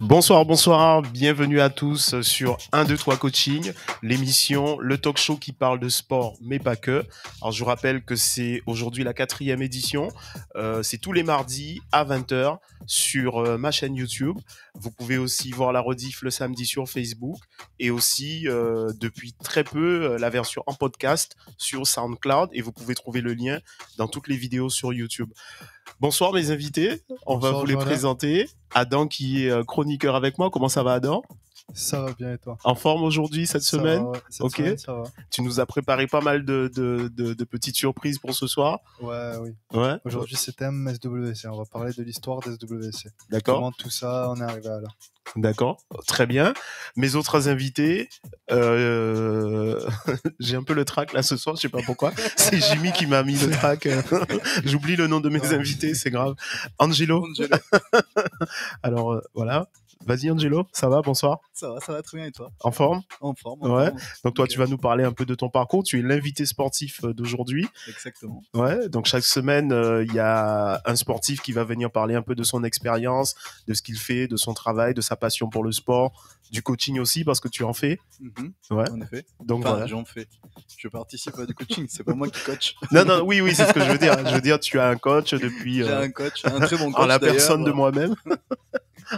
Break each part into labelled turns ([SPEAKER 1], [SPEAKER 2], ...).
[SPEAKER 1] Bonsoir, bonsoir, bienvenue à tous sur 1, 2, 3 Coaching, l'émission, le talk show qui parle de sport, mais pas que. Alors je vous rappelle que c'est aujourd'hui la 4e édition, c'est tous les mardis à 20h sur ma chaîne YouTube. Vous pouvez aussi voir la rediff le samedi sur Facebook et aussi depuis très peu la version en podcast sur SoundCloud et vous pouvez trouver le lien dans toutes les vidéos sur YouTube. Bonsoir mes invités, on va vous les présenter. Adam qui est chroniqueur avec moi, comment ça va Adam ?
[SPEAKER 2] Ça va bien et toi ?
[SPEAKER 1] En forme aujourd'hui cette semaine ?
[SPEAKER 2] Ça va, ouais. Cette semaine, ça va.
[SPEAKER 1] Tu nous as préparé pas mal de petites surprises pour ce soir ?
[SPEAKER 2] Oui.
[SPEAKER 1] Ouais.
[SPEAKER 2] Aujourd'hui c'est thème SWC, on va parler de l'histoire des SWC.
[SPEAKER 1] D'accord.
[SPEAKER 2] Comment tout ça on est arrivé à là.
[SPEAKER 1] D'accord, très bien. Mes autres invités, j'ai un peu le trac là ce soir, je sais pas pourquoi. C'est Jimmy qui m'a mis le trac. J'oublie le nom de mes invités, c'est grave. Angelo. Alors voilà. Vas-y Angelo, ça va, bonsoir.
[SPEAKER 3] Ça va très bien et toi ?
[SPEAKER 1] En forme ?
[SPEAKER 3] En forme.
[SPEAKER 1] Ouais. Donc toi, tu vas nous parler un peu de ton parcours. Tu es l'invité sportif d'aujourd'hui.
[SPEAKER 3] Exactement.
[SPEAKER 1] Ouais. Donc chaque semaine, il y a un sportif qui va venir parler un peu de son expérience, de ce qu'il fait, de son travail, de sa passion pour le sport, du coaching aussi parce que tu en fais.
[SPEAKER 3] Ouais. En effet.
[SPEAKER 1] Donc voilà.
[SPEAKER 3] J'en fais. Je participe à du coaching. C'est pas moi qui coach.
[SPEAKER 1] Non, oui, c'est ce que je veux dire. Je veux dire, tu as un coach depuis.
[SPEAKER 3] J'ai un coach, un très bon coach.
[SPEAKER 1] En la personne de moi-même.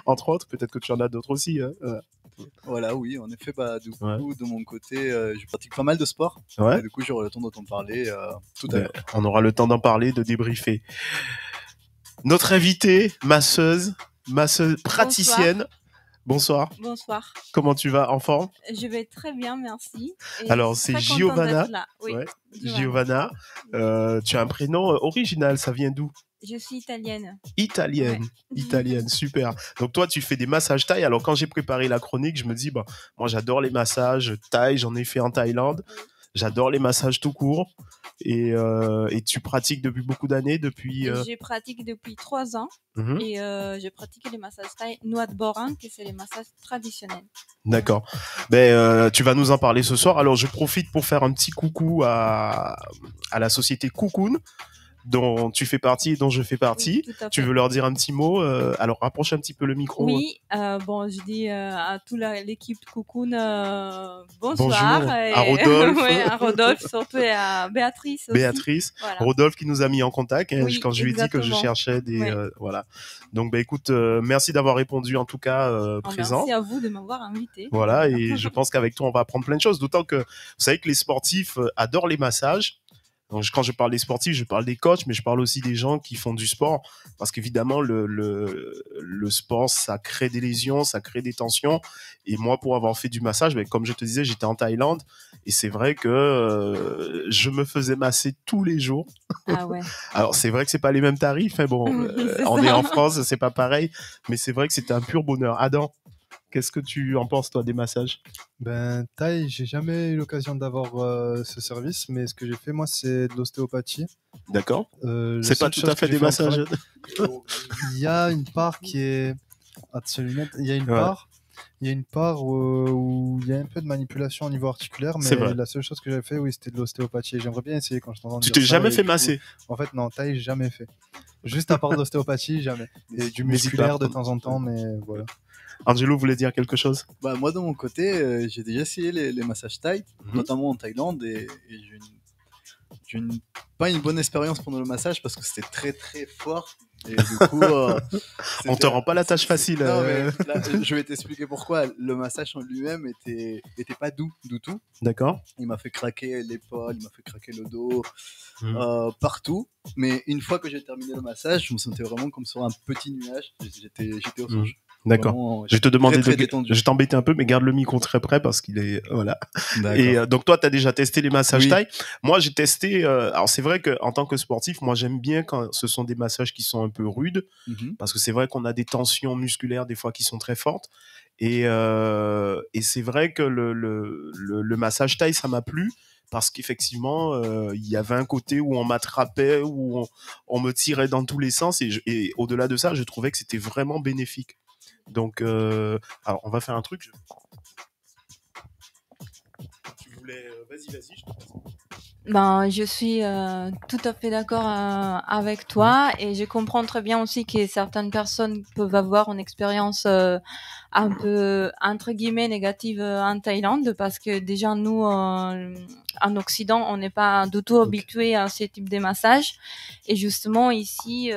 [SPEAKER 1] Entre autres, peut-être que tu en as d'autres aussi. Hein.
[SPEAKER 3] Voilà, oui, en effet, du coup, de mon côté, je pratique pas mal de sport.
[SPEAKER 1] Ouais.
[SPEAKER 3] Et du coup, j'aurai le temps de t'en parler tout à l'heure.
[SPEAKER 1] On aura le temps d'en parler, de débriefer. Notre invitée, masseuse praticienne. Bonsoir.
[SPEAKER 4] Bonsoir.
[SPEAKER 1] Comment tu vas ? En forme ?
[SPEAKER 4] Je vais très bien, merci. Et
[SPEAKER 1] alors, c'est Giovanna.
[SPEAKER 4] Oui,
[SPEAKER 1] Giovanna. Tu as un prénom original, ça vient d'où ?
[SPEAKER 4] Je suis italienne.
[SPEAKER 1] Italienne, super. Donc toi, tu fais des massages thaï. Alors quand j'ai préparé la chronique, je me dis, moi j'adore les massages thaï, j'en ai fait en Thaïlande. J'adore les massages tout court. Et tu pratiques depuis beaucoup d'années
[SPEAKER 4] Je pratique depuis 3 ans. Et je pratique les massages thaï Nuat Borang, qui c'est les massages traditionnels.
[SPEAKER 1] D'accord. Tu vas nous en parler ce soir. Alors je profite pour faire un petit coucou à la société Cocoon, dont tu fais partie et dont je fais partie.
[SPEAKER 4] Oui, tu
[SPEAKER 1] veux leur dire un petit mot ? Alors rapproche un petit peu le micro.
[SPEAKER 4] Oui, je dis à toute l'équipe Cocoon bonsoir.
[SPEAKER 1] Bonjour. À Rodolphe.
[SPEAKER 4] Oui, à Rodolphe, surtout et à Béatrice aussi.
[SPEAKER 1] Voilà. Rodolphe qui nous a mis en contact quand je lui ai dit que je cherchais des...
[SPEAKER 4] Ouais.
[SPEAKER 1] voilà. Donc écoute, merci d'avoir répondu en tout cas présent.
[SPEAKER 4] Merci à vous de m'avoir invité.
[SPEAKER 1] Voilà, et je pense qu'avec toi on va apprendre plein de choses, d'autant que vous savez que les sportifs adorent les massages. Donc, quand je parle des sportifs, je parle des coachs, mais je parle aussi des gens qui font du sport, parce qu'évidemment le sport, ça crée des lésions, ça crée des tensions. Et moi, pour avoir fait du massage, comme je te disais, j'étais en Thaïlande, et c'est vrai que je me faisais masser tous les jours.
[SPEAKER 4] Ah ouais.
[SPEAKER 1] Alors c'est vrai que c'est pas les mêmes tarifs, hein, on est en France, c'est pas pareil, mais c'est vrai que c'était un pur bonheur. Adam, qu'est-ce que tu en penses toi des massages ?
[SPEAKER 2] Thaï, j'ai jamais eu l'occasion d'avoir ce service, mais ce que j'ai fait moi c'est de l'ostéopathie.
[SPEAKER 1] D'accord. C'est pas tout à fait des massages.
[SPEAKER 2] Il y a une part qui est... Il y a une part où il y a un peu de manipulation au niveau articulaire, mais la seule chose que j'avais fait, c'était de l'ostéopathie. J'aimerais bien essayer quand je t'entends dire ça.
[SPEAKER 1] Tu t'es jamais fait masser ?
[SPEAKER 2] En fait, non, Thaï, jamais fait. Juste à part de l'ostéopathie, jamais. Et du musculaire de temps en temps, mais voilà.
[SPEAKER 1] Angelo voulait dire quelque chose ?
[SPEAKER 3] Moi, de mon côté, j'ai déjà essayé les massages thaï, notamment en Thaïlande, et j'ai pas une bonne expérience pendant le massage parce que c'était très très fort. Et du coup,
[SPEAKER 1] on te rend pas la tâche facile.
[SPEAKER 3] Non, mais là, je vais t'expliquer pourquoi. Le massage en lui-même était pas doux du tout.
[SPEAKER 1] D'accord.
[SPEAKER 3] Il m'a fait craquer l'épaule, il m'a fait craquer le dos, partout. Mais une fois que j'ai terminé le massage, je me sentais vraiment comme sur un petit nuage. J'étais au songe.
[SPEAKER 1] D'accord.
[SPEAKER 3] Vraiment,
[SPEAKER 1] je vais te demander
[SPEAKER 3] je
[SPEAKER 1] vais t'embêter un peu, mais garde le micro très près parce qu'il est voilà. Et donc toi, tu as déjà testé les massages thaï. Moi, j'ai testé. Alors c'est vrai que en tant que sportif, moi j'aime bien quand ce sont des massages qui sont un peu rudes, parce que c'est vrai qu'on a des tensions musculaires des fois qui sont très fortes. Et c'est vrai que le massage thaï, ça m'a plu. Parce qu'effectivement, il y avait un côté où on m'attrapait, où on me tirait dans tous les sens. Et au-delà de ça, je trouvais que c'était vraiment bénéfique. Donc, alors, on va faire un truc. Tu voulais... Vas-y, je te passe.
[SPEAKER 4] Ben, je suis tout à fait d'accord avec toi et je comprends très bien aussi que certaines personnes peuvent avoir une expérience un peu entre guillemets négative en Thaïlande parce que déjà nous en Occident on n'est pas du tout habitué à ce type de massage et justement ici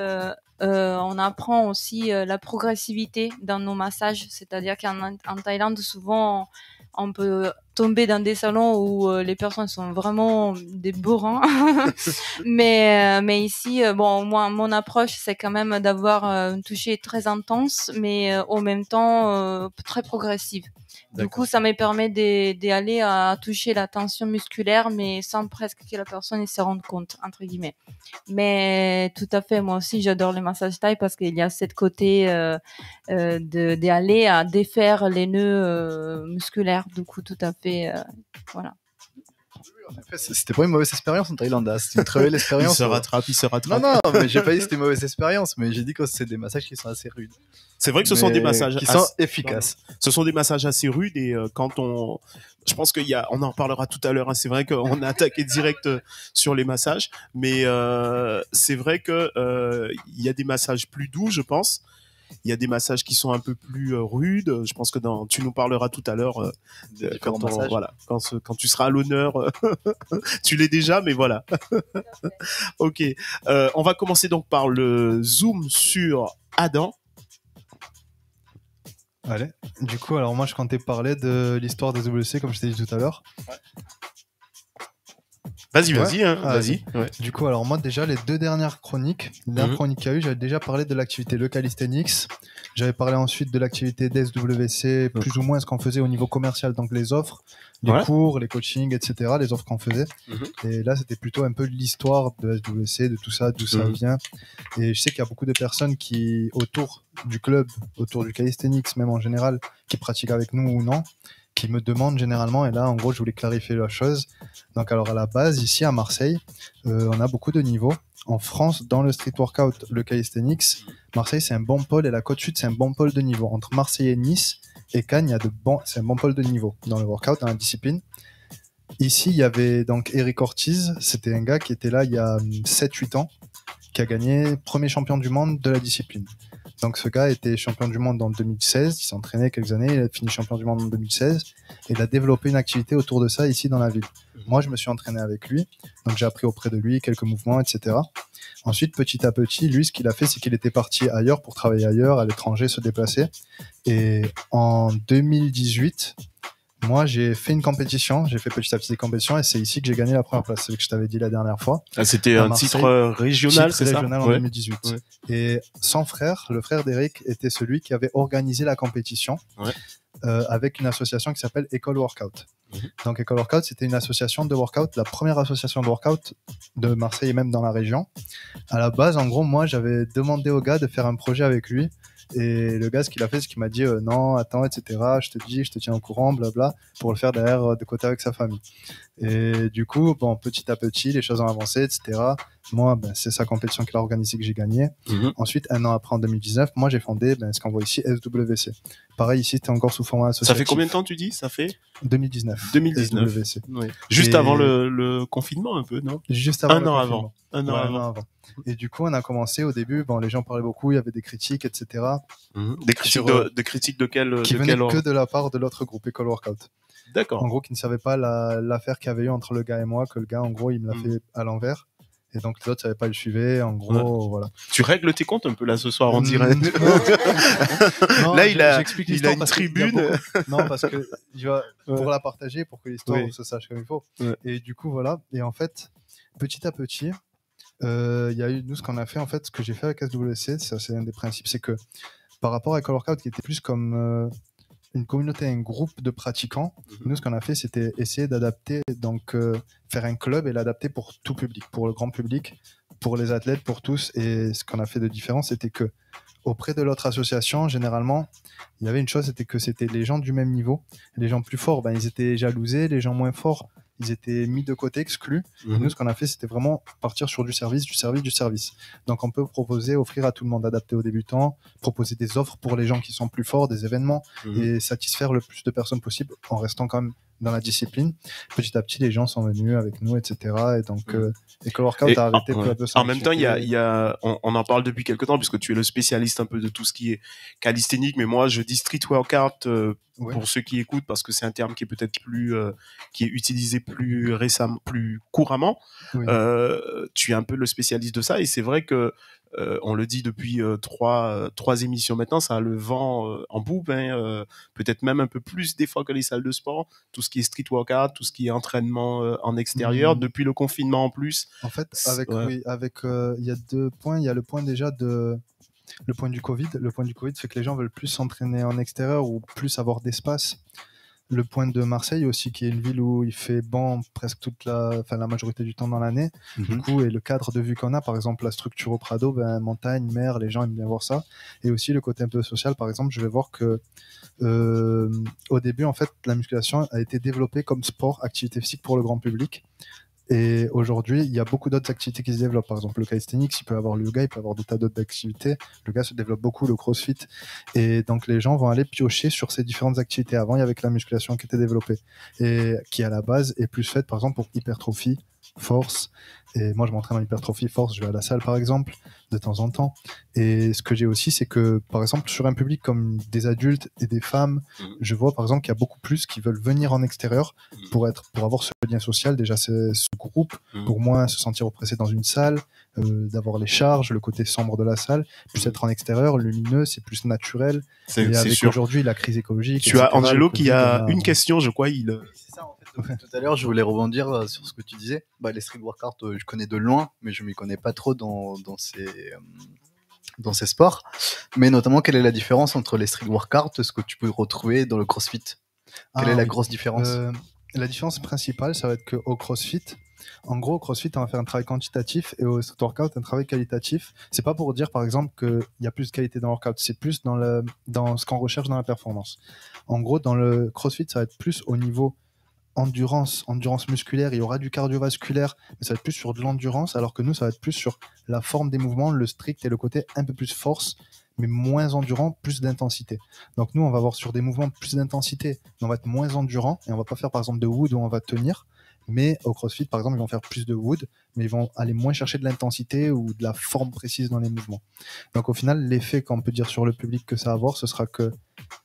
[SPEAKER 4] on apprend aussi la progressivité dans nos massages, c'est-à-dire qu'en Thaïlande souvent on peut tomber dans des salons où les personnes sont vraiment des bourrins. mais ici, bon, moi, mon approche, c'est quand même d'avoir un toucher très intense, mais en même temps très progressive. Du coup, ça me permet d'aller à toucher la tension musculaire, mais sans presque que la personne se rende compte, entre guillemets. Mais tout à fait, moi aussi, j'adore les massages thaï parce qu'il y a cette côté d'aller à défaire les nœuds musculaires. Du coup, tout à fait, voilà.
[SPEAKER 3] En effet, c'était pas une mauvaise expérience en Thaïlande, hein. C'était une très belle expérience.
[SPEAKER 1] Il se rattrape.
[SPEAKER 3] Non, mais j'ai pas dit que c'était une mauvaise expérience, mais j'ai dit que c'est des massages qui sont assez rudes.
[SPEAKER 1] C'est vrai que ce sont des massages
[SPEAKER 3] qui sont efficaces.
[SPEAKER 1] Ce sont des massages assez rudes et je pense on en reparlera tout à l'heure, hein. C'est vrai qu'on a attaqué direct sur les massages, mais c'est vrai que il y a des massages plus doux, je pense. Il y a des massages qui sont un peu plus rudes. Je pense que tu nous parleras tout à l'heure quand tu seras à l'honneur. Tu l'es déjà, mais voilà. Ok. On va commencer donc par le zoom sur Adam.
[SPEAKER 2] Allez. Du coup, alors moi, je comptais parler de l'histoire des WC, comme je t'ai dit tout à l'heure.
[SPEAKER 1] Ouais. Vas-y. Ouais.
[SPEAKER 2] Du coup, alors moi, déjà, les deux dernières chroniques, qu'il y a eu, j'avais déjà parlé de l'activité Le Calisthenics. J'avais parlé ensuite de l'activité d'SWC, plus ou moins ce qu'on faisait au niveau commercial, donc les offres, les cours, les coachings, etc., les offres qu'on faisait. Et là, c'était plutôt un peu l'histoire de SWC, de tout ça, d'où ça vient. Et je sais qu'il y a beaucoup de personnes qui, autour du club, autour du Calisthenics, même en général, qui pratiquent avec nous ou non, qui me demandent généralement, et là en gros je voulais clarifier la chose. Donc alors à la base ici à Marseille, on a beaucoup de niveaux. En France, dans le street workout, le calisthenics, Marseille c'est un bon pôle et la Côte Sud c'est un bon pôle de niveau. Entre Marseille et Nice et Cannes, c'est un bon pôle de niveau dans le workout, dans la discipline. Ici il y avait donc Eric Ortiz, c'était un gars qui était là il y a 7-8 ans, qui a gagné premier champion du monde de la discipline. Donc ce gars était champion du monde en 2016, il s'est entraîné quelques années, il a fini champion du monde en 2016 et il a développé une activité autour de ça ici dans la ville. Moi je me suis entraîné avec lui, donc j'ai appris auprès de lui quelques mouvements, etc. Ensuite petit à petit, lui ce qu'il a fait c'est qu'il était parti ailleurs pour travailler ailleurs, à l'étranger, se déplacer. Et en 2018, moi, j'ai fait une compétition, j'ai fait petit à petit des compétitions et c'est ici que j'ai gagné la première place, c'est ce que je t'avais dit la dernière fois.
[SPEAKER 1] Ah, c'était un titre régional, c'est ça?
[SPEAKER 2] Régional en 2018. Ouais. Et son frère, le frère d'Eric, était celui qui avait organisé la compétition avec une association qui s'appelle École Workout. Donc École Workout, c'était une association de workout, la première association de workout de Marseille et même dans la région. À la base, en gros, moi, j'avais demandé au gars de faire un projet avec lui. Et le gars, ce qu'il a fait, c'est qu'il m'a dit non, attends, etc. Je te tiens au courant, blabla, pour le faire derrière de côté avec sa famille. Et du coup, bon, petit à petit, les choses ont avancé, etc. Moi, c'est sa compétition qu'il a organisée que j'ai gagnée. Ensuite, un an après, en 2019, moi, j'ai fondé ce qu'on voit ici, SWC. Pareil, ici, c'était encore sous format associatif.
[SPEAKER 1] Ça fait combien de temps, tu dis? Ça fait
[SPEAKER 2] 2019.
[SPEAKER 1] SWC. Oui. Juste avant le confinement, un peu, non?
[SPEAKER 2] Juste avant
[SPEAKER 1] un an avant. Un an avant.
[SPEAKER 2] Et du coup, on a commencé au début, les gens parlaient beaucoup, il y avait des critiques, etc.
[SPEAKER 1] Des critiques de critiques de quel
[SPEAKER 2] qui venaient que de la part de l'autre groupe, École Workout.
[SPEAKER 1] D'accord.
[SPEAKER 2] En gros, qui ne savaient pas l'affaire qu'il y avait eu entre le gars et moi, que le gars, en gros, il me l'a fait à l'envers. Et donc, les autres ne savaient pas le suivre. En gros, voilà.
[SPEAKER 1] Tu règles tes comptes un peu là ce soir en direct.
[SPEAKER 2] Non,
[SPEAKER 1] là, il a une tribune.
[SPEAKER 2] Non, parce que pour la partager, pour que l'histoire se sache comme il faut. Et du coup, voilà. Et en fait, petit à petit, il y a eu, nous, ce qu'on a fait, en fait, ce que j'ai fait avec SWC, ça, c'est un des principes, c'est que par rapport à École Workout, qui était plus comme une communauté, un groupe de pratiquants, nous, ce qu'on a fait, c'était essayer d'adapter, donc faire un club et l'adapter pour tout public, pour le grand public, pour les athlètes, pour tous. Et ce qu'on a fait de différent, c'était que auprès de l'autre association, généralement, il y avait une chose, c'était que c'était les gens du même niveau. Les gens plus forts, ils étaient jalousés, les gens moins forts, ils étaient mis de côté, exclus. Et nous, ce qu'on a fait, c'était vraiment partir sur du service. Donc, on peut offrir à tout le monde, adapter aux débutants, proposer des offres pour les gens qui sont plus forts, des événements, et satisfaire le plus de personnes possible en restant quand même dans la discipline. Petit à petit, les gens sont venus avec nous, etc. Et donc, et que le workout a arrêté peu à peu.
[SPEAKER 1] En même temps, on en parle depuis quelques temps, puisque tu es le spécialiste un peu de tout ce qui est calisthénique, mais moi, je dis street workout pour ceux qui écoutent, parce que c'est un terme qui est peut-être qui est utilisé plus récemment, plus couramment. Oui. Tu es un peu le spécialiste de ça, et c'est vrai que on le dit depuis trois émissions maintenant, ça a le vent en poupe, peut-être même un peu plus des fois que les salles de sport, tout ce qui est street workout, tout ce qui est entraînement en extérieur, depuis le confinement en plus.
[SPEAKER 2] En fait, il y a 2 points. Il y a le point déjà le point du Covid. Le point du Covid fait que les gens veulent plus s'entraîner en extérieur ou plus avoir d'espace. Le point de Marseille aussi, qui est une ville où il fait bon presque la majorité du temps dans l'année. Du coup, et le cadre de vue qu'on a, par exemple, la structure au Prado, montagne, mer, les gens aiment bien voir ça. Et aussi le côté un peu social, par exemple, je vais voir que au début, en fait, la musculation a été développée comme sport, activité physique pour le grand public. Et aujourd'hui, il y a beaucoup d'autres activités qui se développent. Par exemple, le calisthenics, il peut avoir le yoga, il peut avoir des tas d'autres activités. Le yoga se développe beaucoup, le crossfit. Et donc, les gens vont aller piocher sur ces différentes activités. Avant, il y avait que la musculation qui était développée et qui, à la base, est plus faite, par exemple, pour hypertrophie, force. Et moi, je m'entraîne en hypertrophie, force. Je vais à la salle, par exemple, de temps en temps. Et ce que j'ai aussi, c'est que, par exemple, sur un public comme des adultes et des femmes, je vois, par exemple, qu'il y a beaucoup plus qui veulent venir en extérieur pour avoir ce lien social. Déjà, c'est ce groupe, pour moins se sentir oppressé dans une salle, d'avoir les charges, le côté sombre de la salle, plus être en extérieur, lumineux, c'est plus naturel. Et avec sûr. Aujourd'hui, la crise écologique.
[SPEAKER 1] Tu as Angelo qui a une question, je crois.
[SPEAKER 3] C'est ça, en fait. Tout à l'heure, je voulais rebondir sur ce que tu disais. Les street workouts, je connais de loin, mais je m'y connais pas trop dans ces sports. Mais notamment, quelle est la différence entre les street workouts, ce que tu peux retrouver dans le CrossFit? Quelle est la grosse différence?
[SPEAKER 2] La différence principale, ça va être qu'au CrossFit, en gros, au CrossFit, on va faire un travail quantitatif et au street workout, un travail qualitatif. C'est pas pour dire, par exemple, qu'il y a plus de qualité dans le workout, c'est plus dans ce qu'on recherche dans la performance. En gros, dans le CrossFit, ça va être plus au niveau endurance musculaire, il y aura du cardiovasculaire, mais ça va être plus sur de l'endurance, alors que nous, ça va être plus sur la forme des mouvements, le strict et le côté un peu plus force, mais moins endurant, plus d'intensité. Donc nous, on va avoir sur des mouvements plus d'intensité, mais on va être moins endurant, et on va pas faire par exemple de wood où on va tenir, mais au CrossFit, par exemple, ils vont faire plus de wood, mais ils vont aller moins chercher de l'intensité ou de la forme précise dans les mouvements. Donc au final, l'effet qu'on peut dire sur le public que ça va avoir, ce sera que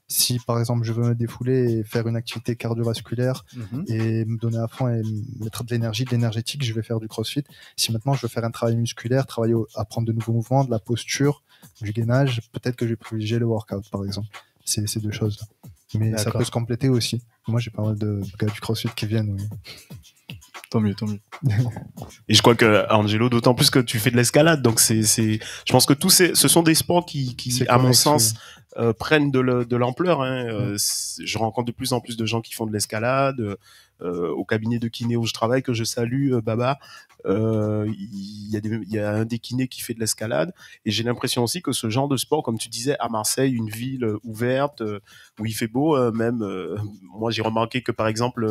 [SPEAKER 2] si par exemple je veux me défouler et faire une activité cardiovasculaire et me donner à fond et mettre de l'énergie, de l'énergétique, je vais faire du CrossFit. Si maintenant je veux faire un travail musculaire, apprendre de nouveaux mouvements, de la posture, du gainage, peut-être que je vais privilégier le workout par exemple. C'est ces deux choses-là. Mais d'accord, ça peut se compléter aussi. Moi j'ai pas mal de gars du CrossFit qui viennent. Oui.
[SPEAKER 3] Tant mieux.
[SPEAKER 1] Et je crois que Angelo, d'autant plus que tu fais de l'escalade, donc je pense que ce sont des sports qui à mon sens, prennent de l'ampleur. Je rencontre de plus en plus de gens qui font de l'escalade. Au cabinet de kiné où je travaille, que je salue, Baba, il y a un des kinés qui fait de l'escalade, et j'ai l'impression aussi que ce genre de sport, comme tu disais, à Marseille, une ville ouverte, où il fait beau, moi j'ai remarqué que par exemple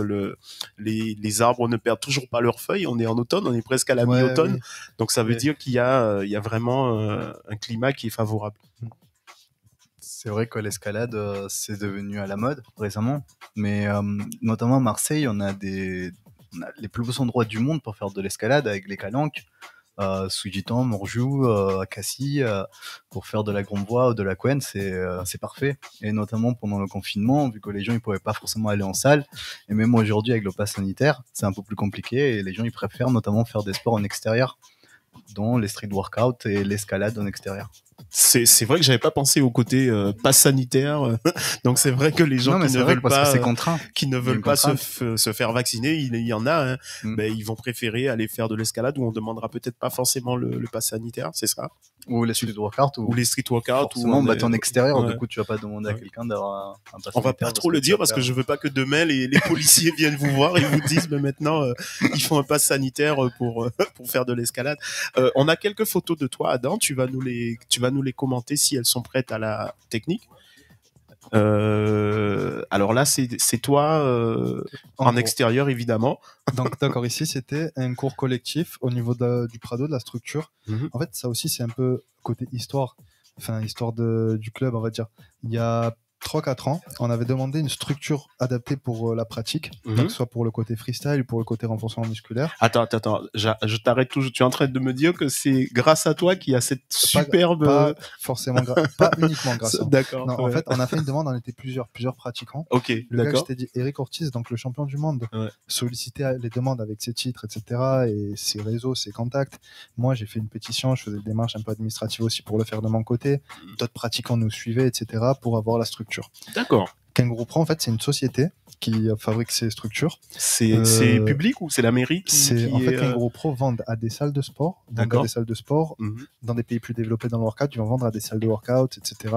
[SPEAKER 1] les arbres ne perdent toujours pas leurs feuilles, on est en automne, on est presque à la mi-automne, donc ça veut dire qu'il y a vraiment un climat qui est favorable.
[SPEAKER 3] C'est vrai que l'escalade, c'est devenu à la mode récemment, mais notamment à Marseille, on a les plus beaux endroits du monde pour faire de l'escalade, avec les Calanques, Sougitan, Morjou, Cassis, pour faire de la Grande-Voie ou de la Couenne, c'est parfait. Et notamment pendant le confinement, vu que les gens ils pouvaient pas forcément aller en salle, et même aujourd'hui avec le pass sanitaire, c'est un peu plus compliqué, et les gens ils préfèrent notamment faire des sports en extérieur, dont les street workouts et l'escalade en extérieur.
[SPEAKER 1] C'est vrai que j'avais pas pensé au côté pass sanitaire, donc c'est vrai que les gens qui ne veulent pas se faire vacciner, il y en a, ils vont préférer aller faire de l'escalade où on demandera peut-être pas forcément le pass sanitaire, c'est ça?
[SPEAKER 3] Ou les street workouts.
[SPEAKER 1] Ou les street workouts.
[SPEAKER 3] T'es en extérieur, du coup tu vas pas demander à quelqu'un d'avoir un pass sanitaire.
[SPEAKER 1] On va pas trop le dire parce que je veux pas que demain les policiers viennent vous voir et vous disent maintenant ils font un pass sanitaire pour faire de l'escalade. On a quelques photos de toi, Adam, tu vas nous les commenter si elles sont prêtes à la technique. Alors là, c'est toi en extérieur, évidemment.
[SPEAKER 2] Donc d'accord, ici c'était un cours collectif au niveau du Prado, de la structure. En fait, ça aussi c'est un peu côté histoire du club, on va dire. Il y a 3-4 ans, on avait demandé une structure adaptée pour la pratique, donc soit pour le côté freestyle ou pour le côté renforcement musculaire.
[SPEAKER 1] Attends, je t'arrête toujours. Tu es en train de me dire que c'est grâce à toi qu'il y a cette superbe...
[SPEAKER 2] Pas forcément, pas uniquement grâce à moi.
[SPEAKER 1] D'accord.
[SPEAKER 2] Non, en fait, on a fait une demande, on était plusieurs pratiquants.
[SPEAKER 1] Ok,
[SPEAKER 2] le gars que je t'ai dit, Eric Ortiz, donc le champion du monde, sollicitait les demandes avec ses titres, etc. et ses réseaux, ses contacts. Moi, j'ai fait une pétition, je faisais des démarches un peu administratives aussi pour le faire de mon côté. D'autres pratiquants nous suivaient, etc. pour avoir la structure.
[SPEAKER 1] D'accord.
[SPEAKER 2] Kangaroo Pro, en fait, c'est une société qui fabrique ces structures.
[SPEAKER 1] C'est public ou c'est la mairie
[SPEAKER 2] En fait, Kangaroo Pro vendent à des salles de sport, dans des pays plus développés dans le workout, ils vont vendre à des salles de workout, etc.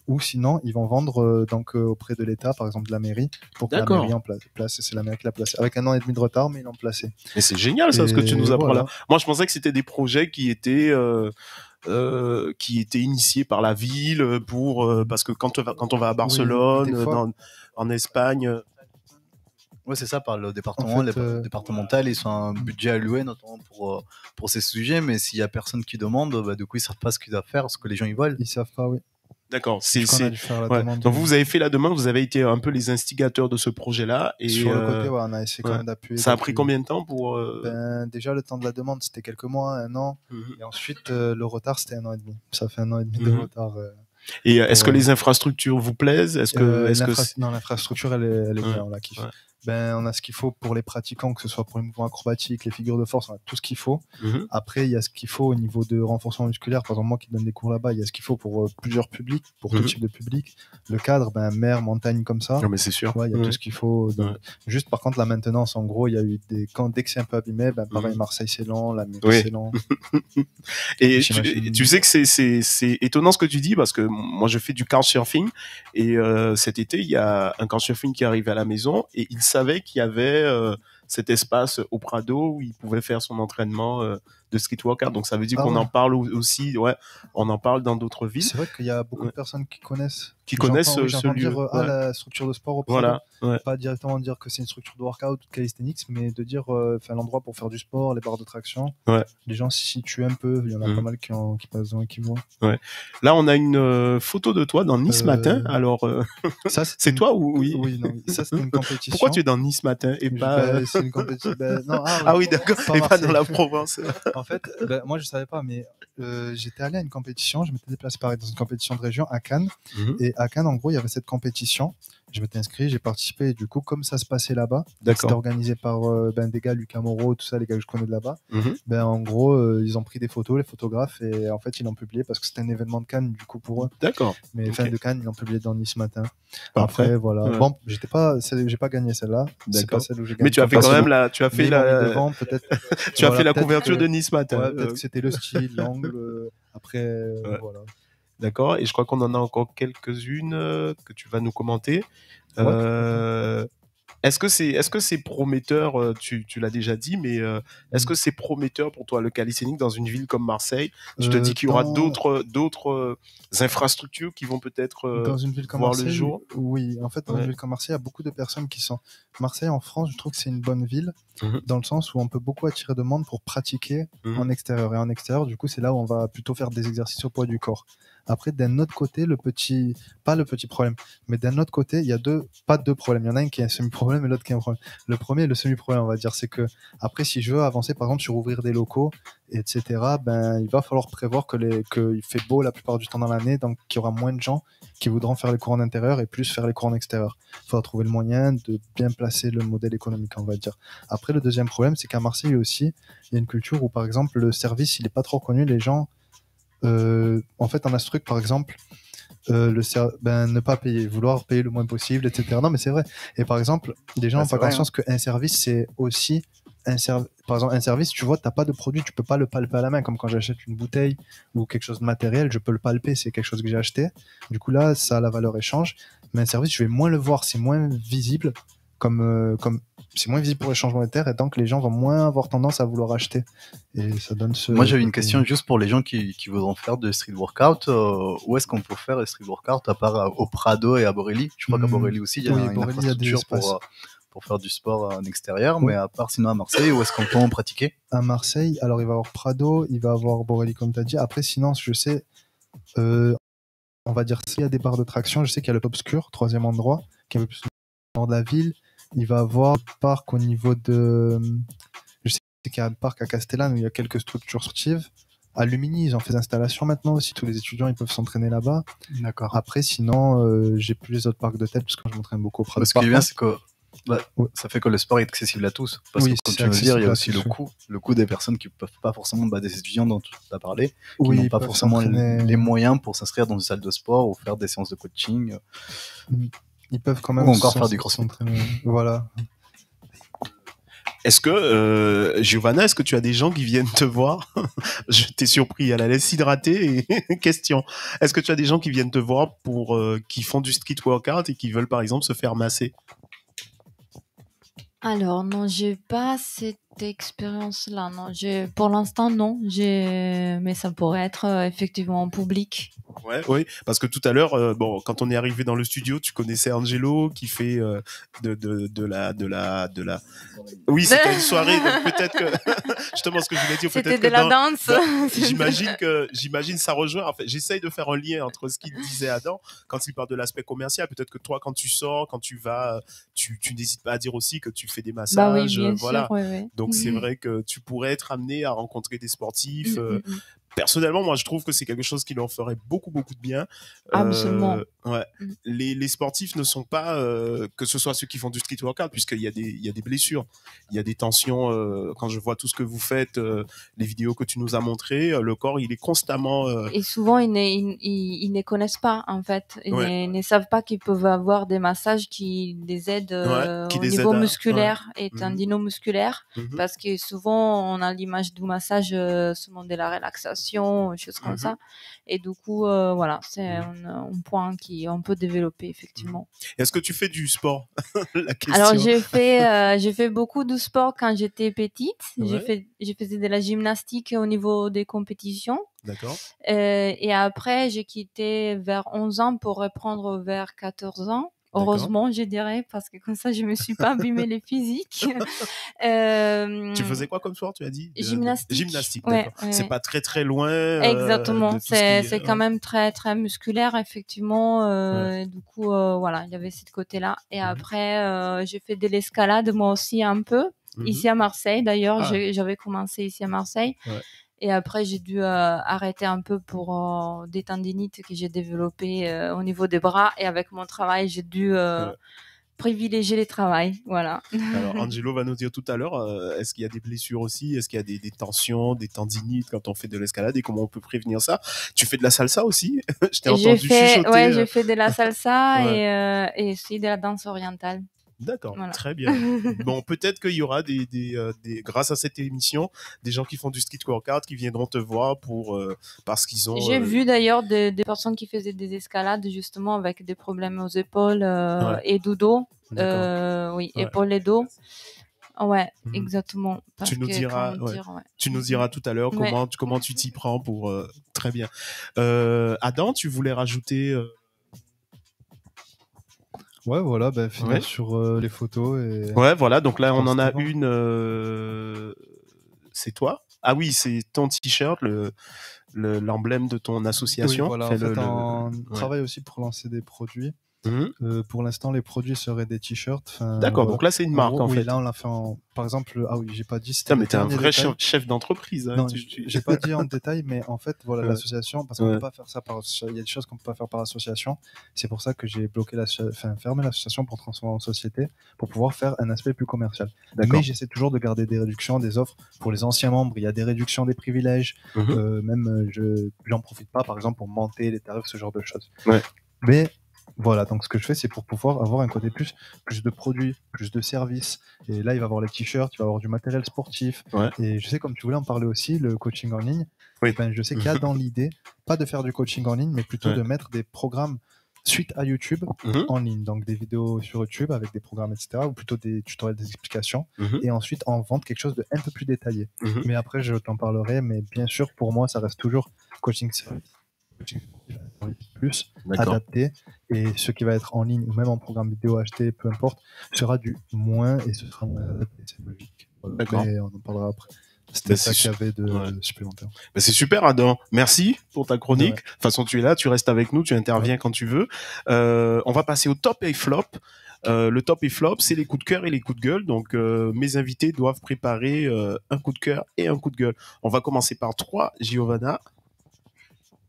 [SPEAKER 2] Ou sinon, ils vont vendre auprès de l'État, par exemple de la mairie, pour que la mairie en place. C'est la mairie qui l'a placé. Avec 1 an et demi de retard, mais ils l'ont placé.
[SPEAKER 1] Mais c'est génial ça, ce que tu nous apprends là. Moi, je pensais que c'était des projets qui étaient initiés par la ville parce que quand on va à Barcelone, en Espagne.
[SPEAKER 3] Ouais, c'est ça, par le département, départemental, ils ont un budget alloué notamment pour ces sujets, mais s'il y a personne qui demande, du coup ils savent pas ce qu'ils doivent faire, ce que les gens ils veulent.
[SPEAKER 2] Ils savent pas, oui.
[SPEAKER 1] D'accord.
[SPEAKER 2] Demande.
[SPEAKER 1] Donc vous avez fait la demande, vous avez été un peu les instigateurs de ce projet-là. Et
[SPEAKER 2] sur le côté, on a essayé quand même d'appuyer.
[SPEAKER 1] Ça a pris combien de temps pour
[SPEAKER 2] déjà le temps de la demande, c'était quelques mois, 1 an, et ensuite le retard, c'était 1 an et demi. Ça fait 1 an et demi de retard.
[SPEAKER 1] Et est-ce que les infrastructures vous plaisent ?
[SPEAKER 2] Non, l'infrastructure, elle est bien, on la kiffe. On a ce qu'il faut pour les pratiquants, que ce soit pour les mouvements acrobatiques, les figures de force, on a tout ce qu'il faut. Après, il y a ce qu'il faut au niveau de renforcement musculaire. Par exemple, moi qui donne des cours là-bas, il y a ce qu'il faut pour plusieurs publics, pour tout type de public. Le cadre, mer, montagne, comme ça.
[SPEAKER 1] Non, mais c'est sûr.
[SPEAKER 2] Il y a tout ce qu'il faut. Juste, par contre, la maintenance, en gros, il y a eu dès que c'est un peu abîmé, pareil, Marseille, c'est lent, la mairie, c'est lent.
[SPEAKER 1] Et tu sais que c'est étonnant ce que tu dis, parce que moi, je fais du couchsurfing, et cet été, il y a un couchsurfing qui arrive à la maison, et il savait qu'il y avait cet espace au Prado où il pouvait faire son entraînement de street workout. Donc ça veut dire qu'on en parle aussi, on en parle dans d'autres villes.
[SPEAKER 2] C'est vrai qu'il y a beaucoup de personnes qui connaissent
[SPEAKER 1] ce lieu.
[SPEAKER 2] Dire la structure de sport au Prado. Pas directement dire que c'est une structure de workout ou de calisthenics, mais de dire l'endroit pour faire du sport, les barres de traction. Les gens s'y situent un peu, il y en a pas mal qui passent devant et qui voient.
[SPEAKER 1] Là, on a une photo de toi dans Nice Matin. Alors, ça, c'est toi ou oui?
[SPEAKER 2] Oui, non, ça c'était une compétition.
[SPEAKER 1] Pourquoi tu es dans Nice Matin et pas
[SPEAKER 2] c'est une compétition.
[SPEAKER 1] Oui, d'accord. Et pas dans la Provence.
[SPEAKER 2] En fait, moi je savais pas, mais j'étais allé à une compétition. Je m'étais déplacé pareil dans une compétition de région à Cannes. Et à Cannes, en gros, il y avait cette compétition. Je m'étais inscrit, j'ai participé. Et du coup, comme ça se passait là-bas, c'était organisé par des gars, Lucas Moreau, tout ça, les gars que je connais de là-bas. En gros, ils ont pris des photos, les photographes, et en fait, ils l'ont publié parce que c'était un événement de Cannes, du coup, pour eux.
[SPEAKER 1] D'accord.
[SPEAKER 2] Mais fin de Cannes, ils l'ont publié dans Nice Matin. Après, voilà. Bon, j'ai pas gagné celle-là. C'est pas celle où j'ai gagné.
[SPEAKER 1] Mais tu as fait quand même tu as fait
[SPEAKER 2] devant, peut-être.
[SPEAKER 1] Tu as fait la couverture de Nice Matin.
[SPEAKER 2] Ouais, peut-être que c'était le style, l'angle. Après, voilà.
[SPEAKER 1] D'accord. Et je crois qu'on en a encore quelques-unes que tu vas nous commenter. Est-ce que c'est prometteur, tu l'as déjà dit, mais est-ce que c'est prometteur pour toi le calisthenics dans une ville comme Marseille? Je te dis qu'il y aura d'autres infrastructures qui vont peut-être
[SPEAKER 2] dans une ville comme
[SPEAKER 1] voir
[SPEAKER 2] Marseille,
[SPEAKER 1] le jour.
[SPEAKER 2] Oui, en fait, dans une ville comme Marseille, il y a beaucoup de personnes qui sont. Marseille, en France, je trouve que c'est une bonne ville dans le sens où on peut beaucoup attirer de monde pour pratiquer en extérieur. Et en extérieur, du coup, c'est là où on va plutôt faire des exercices au poids du corps. Après, d'un autre côté, pas le petit problème, mais d'un autre côté, il y a pas deux problèmes. Il y en a un qui est un semi-problème et l'autre qui est un problème. Le premier, le semi-problème, on va dire, c'est que après, si je veux avancer, par exemple, sur ouvrir des locaux, etc., il va falloir prévoir qu'il fait beau la plupart du temps dans l'année, donc qu'il y aura moins de gens qui voudront faire les cours en intérieur et plus faire les cours en extérieur. Il faudra trouver le moyen de bien placer le modèle économique, on va dire. Après, le deuxième problème, c'est qu'à Marseille aussi, il y a une culture où, par exemple, le service, il n'est pas trop connu. Les gens, en fait, on a ce truc, par exemple, ne pas payer, vouloir payer le moins possible, etc. Non, mais c'est vrai. Et par exemple, les gens n'ont pas conscience qu'un service, c'est aussi par exemple, un service, tu vois, t'as pas de produit, tu peux pas le palper à la main, comme quand j'achète une bouteille ou quelque chose de matériel, je peux le palper, c'est quelque chose que j'ai acheté. Du coup, là, ça a la valeur échange. Mais un service, je vais moins le voir, c'est moins visible, comme c'est moins visible pour l'échange monétaire, et donc les gens vont moins avoir tendance à vouloir acheter. Et ça donne
[SPEAKER 3] Moi, j'avais une question juste pour les gens qui voudront faire de street workout. Où est-ce qu'on peut faire le street workout à part au Prado et à Borelli? Je crois qu'à Borelli aussi, il y a une infrastructure pour faire du sport en extérieur, mais à part sinon à Marseille, où est-ce qu'on peut en pratiquer?
[SPEAKER 2] À Marseille, alors il va y avoir Prado, il va y avoir Borelli comme tu as dit. Après, sinon, je sais, on va dire, s'il y a des barres de traction, je sais qu'il y a le Obscur, 3e endroit, qui est un peu plus au nord de la ville. Il va avoir un parc au niveau de... Je sais qu'il y a un parc à Castellane où il y a quelques structures sportives. À Lumini, ils ont fait des installations maintenant aussi. Tous les étudiants, ils peuvent s'entraîner là-bas.
[SPEAKER 3] D'accord.
[SPEAKER 2] Après, sinon, j'ai plus les autres parcs de tête parce que je m'entraîne beaucoup au Prado.
[SPEAKER 3] Ce qui est bien, c'est que ça fait que le sport est accessible à tous. Parce que, comme tu veux dire, il y a aussi le coût des personnes qui ne peuvent pas forcément, des étudiants dont tu as parlé, qui n'ont pas forcément les moyens pour s'inscrire dans une salle de sport ou faire des séances de coaching.
[SPEAKER 2] Ils peuvent quand même.
[SPEAKER 3] Ou encore faire du crossfit.
[SPEAKER 2] Voilà.
[SPEAKER 1] Est-ce que, Giovanna, est-ce que tu as des gens qui viennent te voir? Je t'ai surpris, elle allait s'hydrater et question. Est-ce que tu as des gens qui viennent te voir qui font du street workout et qui veulent par exemple se faire masser?
[SPEAKER 4] Alors non, j'ai pas cette expérience-là. Non, pour l'instant non. Mais ça pourrait être effectivement en public.
[SPEAKER 1] Ouais, oui, parce que tout à l'heure, quand on est arrivé dans le studio, tu connaissais Angelo qui fait de la. Oui, c'était une soirée, donc peut-être que justement ce que je voulais dire,
[SPEAKER 4] c'était de la danse.
[SPEAKER 1] J'imagine ça rejoint. En fait, j'essaye de faire un lien entre ce qu'il disait Adam quand il parle de l'aspect commercial. Peut-être que toi, quand tu sors, quand tu vas, tu n'hésites pas à dire aussi que tu fais des massages.
[SPEAKER 4] Bah oui, bien
[SPEAKER 1] voilà.
[SPEAKER 4] sûr, ouais.
[SPEAKER 1] Donc c'est vrai que tu pourrais être amené à rencontrer des sportifs. Personnellement, moi, je trouve que c'est quelque chose qui leur ferait beaucoup, beaucoup de bien.
[SPEAKER 4] Absolument.
[SPEAKER 1] Ouais. Les sportifs ne sont pas, que ce soit ceux qui font du street workout, puisqu'il y a des blessures, il y a des tensions. Quand je vois tout ce que vous faites, les vidéos que tu nous as montrées, le corps, il est constamment.
[SPEAKER 4] Et souvent, ils ne connaissent pas, en fait. Ils ne savent pas qu'ils peuvent avoir des massages qui les aident au niveau musculaire et tendino-musculaire. Parce que souvent, on a l'image du massage seulement de la relaxation, choses comme ça. Et du coup, voilà, c'est un point qu'on peut développer, effectivement.
[SPEAKER 1] Est-ce que tu fais du sport? La question.
[SPEAKER 4] Alors, j'ai fait beaucoup de sport quand j'étais petite. Ouais. Je faisais de la gymnastique au niveau des compétitions.
[SPEAKER 1] D'accord.
[SPEAKER 4] Et après, j'ai quitté vers 11 ans pour reprendre vers 14 ans. Heureusement, je dirais, parce que comme ça, je me suis pas abîmé les physiques.
[SPEAKER 1] Tu faisais quoi comme sport, tu as dit?
[SPEAKER 4] Gymnastique.
[SPEAKER 1] Gymnastique, d'accord. Ouais. C'est pas très très loin.
[SPEAKER 4] Exactement. C'est quand même très très musculaire, effectivement. Du coup, voilà, il y avait ce côté-là. Et après, j'ai fait de l'escalade moi aussi un peu. Ici à Marseille, d'ailleurs, j'avais commencé ici à Marseille. Ouais. Et après, j'ai dû arrêter un peu pour des tendinites que j'ai développées au niveau des bras. Et avec mon travail, j'ai dû privilégier les travails. Voilà.
[SPEAKER 1] Alors, Angelo va nous dire tout à l'heure, est-ce qu'il y a des blessures aussi? Est-ce qu'il y a des tensions, des tendinites quand on fait de l'escalade et comment on peut prévenir ça? Tu fais de la salsa aussi? Je t'ai entendu chuchoter.
[SPEAKER 4] Ouais, j'ai fait de la salsa et aussi de la danse orientale.
[SPEAKER 1] D'accord, voilà. Très bien. Bon, peut-être qu'il y aura grâce à cette émission, des gens qui font du street workout qui viendront te voir parce qu'ils ont.
[SPEAKER 4] J'ai vu d'ailleurs des personnes qui faisaient des escalades justement avec des problèmes aux épaules et du dos. Oui, épaules et dos. Ouais, exactement. Parce
[SPEAKER 1] tu nous diras, tu nous diras tout à l'heure comment tu t'y prends pour. Très bien. Adam, tu voulais rajouter.
[SPEAKER 2] Ouais, voilà, finir sur les photos. Et...
[SPEAKER 1] Ouais, voilà, donc là, on en a une. C'est toi? Ah oui, c'est ton t-shirt, l'emblème de ton association.
[SPEAKER 2] Oui, voilà, on travaille aussi pour lancer des produits. Pour l'instant, les produits seraient des t-shirts.
[SPEAKER 1] D'accord, donc là, c'est une marque, en fait.
[SPEAKER 2] Oui, là, on l'a fait par exemple, j'ai pas dit...
[SPEAKER 1] Putain, mais t'es un vrai chef d'entreprise. Hein,
[SPEAKER 2] non, j'ai pas dit en détail, mais en fait, voilà, l'association, parce qu'on peut pas faire ça il y a des choses qu'on peut pas faire par association. C'est pour ça que j'ai fermé l'association pour transformer en société, pour pouvoir faire un aspect plus commercial. Mais j'essaie toujours de garder des réductions, des offres pour les anciens membres. Il y a des réductions des privilèges. Même, j'en profite pas, par exemple, pour monter les tarifs, ce genre de choses.
[SPEAKER 1] Ouais.
[SPEAKER 2] Mais voilà, donc ce que je fais, c'est pour pouvoir avoir un côté plus de produits, plus de services. Et là, il va y avoir les t-shirts, il va y avoir du matériel sportif. Ouais. Et je sais, comme tu voulais en parler aussi, le coaching en ligne.
[SPEAKER 1] Oui.
[SPEAKER 2] Je sais qu'il y a dans l'idée, pas de faire du coaching en ligne, mais plutôt de mettre des programmes suite à YouTube en ligne. Donc des vidéos sur YouTube avec des programmes, etc. Ou plutôt des tutoriels, des explications. Et ensuite, en vendre quelque chose de un peu plus détaillé. Mais après, je t'en parlerai. Mais bien sûr, pour moi, ça reste toujours coaching service. Plus adapté, et ce qui va être en ligne ou même en programme vidéo acheté, peu importe, sera du moins et ce sera moins adapté, c'est logique. Mais on en parlera après. C'était ça qu'il y avait de supplémentaire.
[SPEAKER 1] C'est super, Adam. Merci pour ta chronique. De toute façon, tu es là, tu restes avec nous, tu interviens quand tu veux. On va passer au top et flop. Le top et flop, c'est les coups de cœur et les coups de gueule. Donc, mes invités doivent préparer un coup de cœur et un coup de gueule. On va commencer par toi, Giovanna.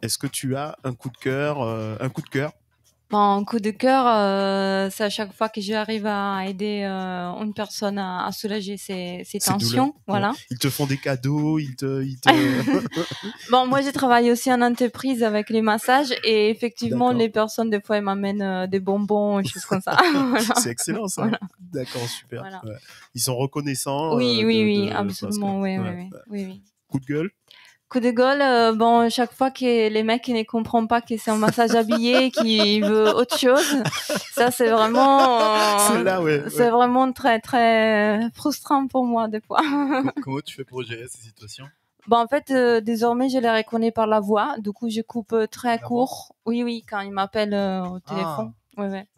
[SPEAKER 1] Est-ce que tu as un coup de cœur,
[SPEAKER 4] Bon, coup de cœur, c'est à chaque fois que j'arrive à aider une personne à soulager ses tensions. Voilà.
[SPEAKER 1] Ils te font des cadeaux, ils te...
[SPEAKER 4] Bon, moi, j'ai travaillé aussi en entreprise avec les massages et effectivement, les personnes, des fois, elles m'amènent des bonbons, des choses comme ça.
[SPEAKER 1] Voilà. C'est excellent, ça. Voilà. D'accord, super. Voilà. Ouais. Ils sont reconnaissants.
[SPEAKER 4] Oui, absolument. Oui.
[SPEAKER 1] Coup de gueule?
[SPEAKER 4] Coup de gueule, bon, chaque fois que les mecs ne comprennent pas que c'est un massage habillé, qu'ils veulent autre chose, ça c'est vraiment, c'est vraiment très très frustrant pour moi des fois.
[SPEAKER 3] Comment tu fais pour gérer ces situations?
[SPEAKER 4] Bon, en fait, désormais, je les reconnais par la voix. Du coup, je coupe très court. Oui, quand ils m'appellent au téléphone. Ouais.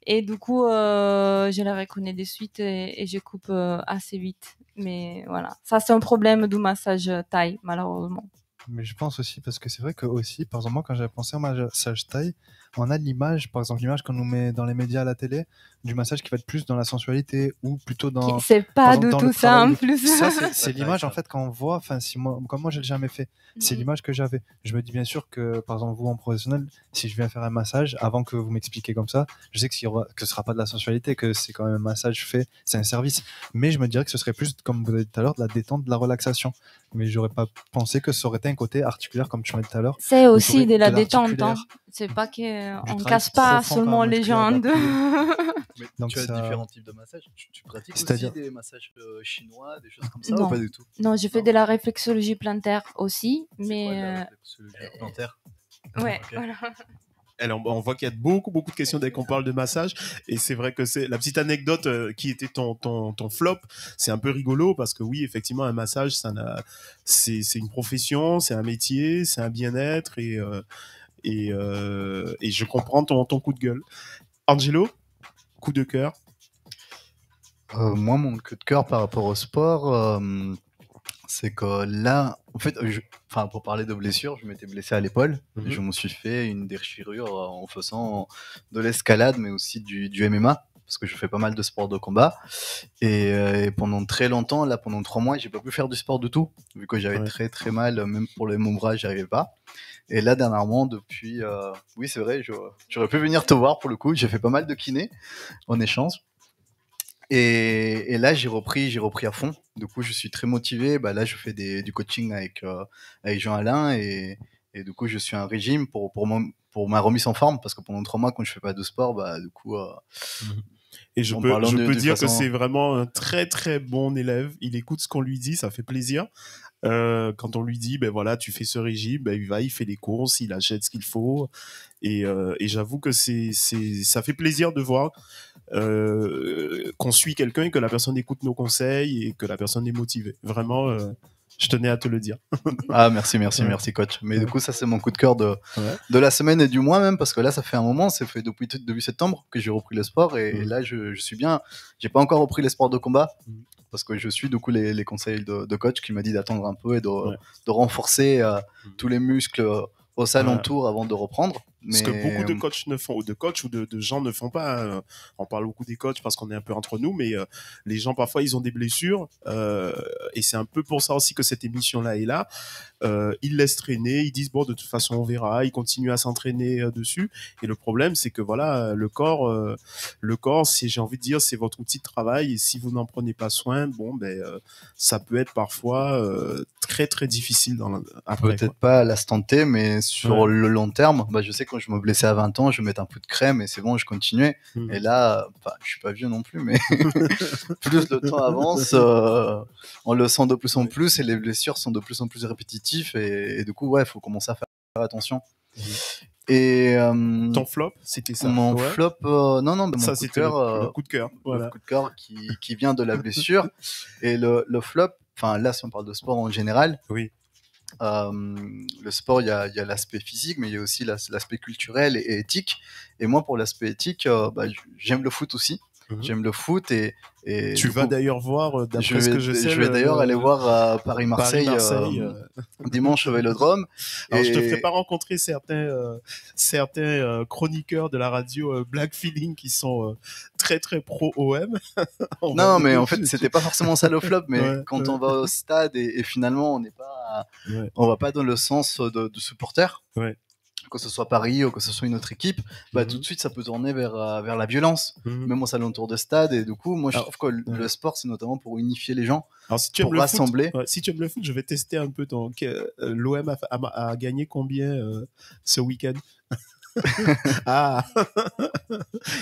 [SPEAKER 4] Et du coup, je les reconnais de suite et je coupe assez vite. Mais voilà, ça c'est un problème du massage thaï, malheureusement.
[SPEAKER 2] Mais je pense aussi, parce que c'est vrai que aussi, par exemple, moi, quand j'avais pensé au massage thaï, on a l'image, par exemple, l'image qu'on nous met dans les médias à la télé, du massage qui va être plus dans la sensualité ou plutôt dans...
[SPEAKER 4] C'est pas du tout ça, en plus.
[SPEAKER 2] Ça, c'est l'image, en fait, quand on voit, enfin, comme moi, je l'ai jamais fait, c'est l'image que j'avais. Je me dis bien sûr que, par exemple, vous, en professionnel, si je viens faire un massage, avant que vous m'expliquiez comme ça, je sais que ce sera pas de la sensualité, que c'est quand même un massage fait, c'est un service. Mais je me dirais que ce serait plus, comme vous avez dit tout à l'heure, de la détente, de la relaxation. Mais j'aurais pas pensé que ça aurait été un côté articulaire, comme tu m'as dit tout à l'heure.
[SPEAKER 4] C'est aussi de la détente, hein. C'est pas qu'on casse pas seulement les jambes.
[SPEAKER 3] Mais donc tu as différents types de massages. Tu pratiques aussi des massages chinois, des choses comme ça, ou pas du tout?
[SPEAKER 4] Non, je fais de la réflexologie plantaire aussi, mais
[SPEAKER 3] quoi, la réflexologie plantaire?
[SPEAKER 4] Ouais, voilà.
[SPEAKER 1] Alors, on voit qu'il y a beaucoup de questions dès qu'on parle de massage, et c'est vrai que c'est la petite anecdote qui était ton flop. C'est un peu rigolo parce que oui, effectivement, un massage, c'est une profession, c'est un métier, c'est un bien-être, et je comprends ton coup de gueule. Angelo, coup de cœur?
[SPEAKER 3] Moi, mon coup de cœur par rapport au sport, c'est que là, en fait, pour parler de blessure, je m'étais blessé à l'épaule. Et je me suis fait une déchirure en faisant de l'escalade, mais aussi du MMA, parce que je fais pas mal de sports de combat. Et pendant très longtemps, là, pendant 3 mois, j'ai pas pu faire du sport du tout, vu que j'avais très très mal, même pour mon bras, j'y arrivais pas. Et là, dernièrement, depuis, oui, c'est vrai, j'aurais pu venir te voir pour le coup. J'ai fait pas mal de kiné en échange. Et là, j'ai repris à fond. Du coup, je suis très motivé. Là, je fais du coaching avec Jean-Alain et du coup, je suis un régime pour ma remise en forme, parce que pendant 3 mois, quand je fais pas de sport, du coup.
[SPEAKER 1] Et je peux dire que c'est vraiment un très très bon élève. Il écoute ce qu'on lui dit, ça fait plaisir. Quand on lui dit, voilà, tu fais ce régime, il fait les courses, il achète ce qu'il faut. Et j'avoue que ça fait plaisir de voir qu'on suit quelqu'un et que la personne écoute nos conseils et que la personne est motivée. Vraiment, je tenais à te le dire.
[SPEAKER 3] Ah, merci coach. Mais du coup, ça c'est mon coup de cœur de la semaine et du mois même, parce que là, ça fait un moment, ça fait depuis septembre que j'ai repris le sport, et là, je suis bien. J'ai pas encore repris les sports de combat, parce que je suis du coup les conseils de coach qui m'a dit d'attendre un peu et de renforcer tous les muscles aux alentours avant de reprendre.
[SPEAKER 1] Ce que beaucoup de coachs ne font, ou de gens ne font pas. Hein. On parle beaucoup des coachs parce qu'on est un peu entre nous, mais les gens parfois ils ont des blessures, et c'est un peu pour ça aussi que cette émission-là est là. Ils laissent traîner, ils disent bon, de toute façon on verra, ils continuent à s'entraîner dessus. Et le problème, c'est que voilà, le corps, j'ai envie de dire, c'est votre outil de travail, et si vous n'en prenez pas soin, ça peut être parfois très très difficile après.
[SPEAKER 3] Peut-être pas à l'instant T, mais sur le long terme, je sais que quand je me blessais à 20 ans, je mettais un peu de crème et c'est bon, je continuais. Et là, je suis pas vieux non plus, mais plus le temps avance, on le sent de plus en plus et les blessures sont de plus en plus répétitives, et du coup, il faut commencer à faire attention. Et
[SPEAKER 1] ton flop, c'était ça?
[SPEAKER 3] Mon flop, non, mon
[SPEAKER 1] ça,
[SPEAKER 3] coup de cœur,
[SPEAKER 1] le coup de cœur. Voilà.
[SPEAKER 3] Le coup de cœur qui vient de la blessure. Et le flop, là, si on parle de sport en général,
[SPEAKER 1] oui.
[SPEAKER 3] Le sport, il y a l'aspect physique, mais il y a aussi l'aspect culturel et éthique. Et moi, pour l'aspect éthique, j'aime le foot aussi. J'aime le foot et
[SPEAKER 1] tu vas d'ailleurs voir, d'après ce que je sais,
[SPEAKER 3] je vais d'ailleurs aller voir Paris-Marseille dimanche au Vélodrome.
[SPEAKER 1] Alors, je te ferai pas rencontrer certains chroniqueurs de la radio Black Feeling qui sont très très pro OM.
[SPEAKER 3] Non, mais en fait, c'était pas forcément ça le flop, mais quand on va au stade et finalement on n'est pas, on va pas dans le sens de supporter. Que ce soit Paris ou que ce soit une autre équipe, tout de suite ça peut tourner vers la violence, même aux alentours de stade. Et du coup, moi je trouve que le sport c'est notamment pour unifier les gens, pour rassembler.
[SPEAKER 1] Si tu aimes le foot, je vais tester un peu l'OM a gagné combien ce week-end? Ah,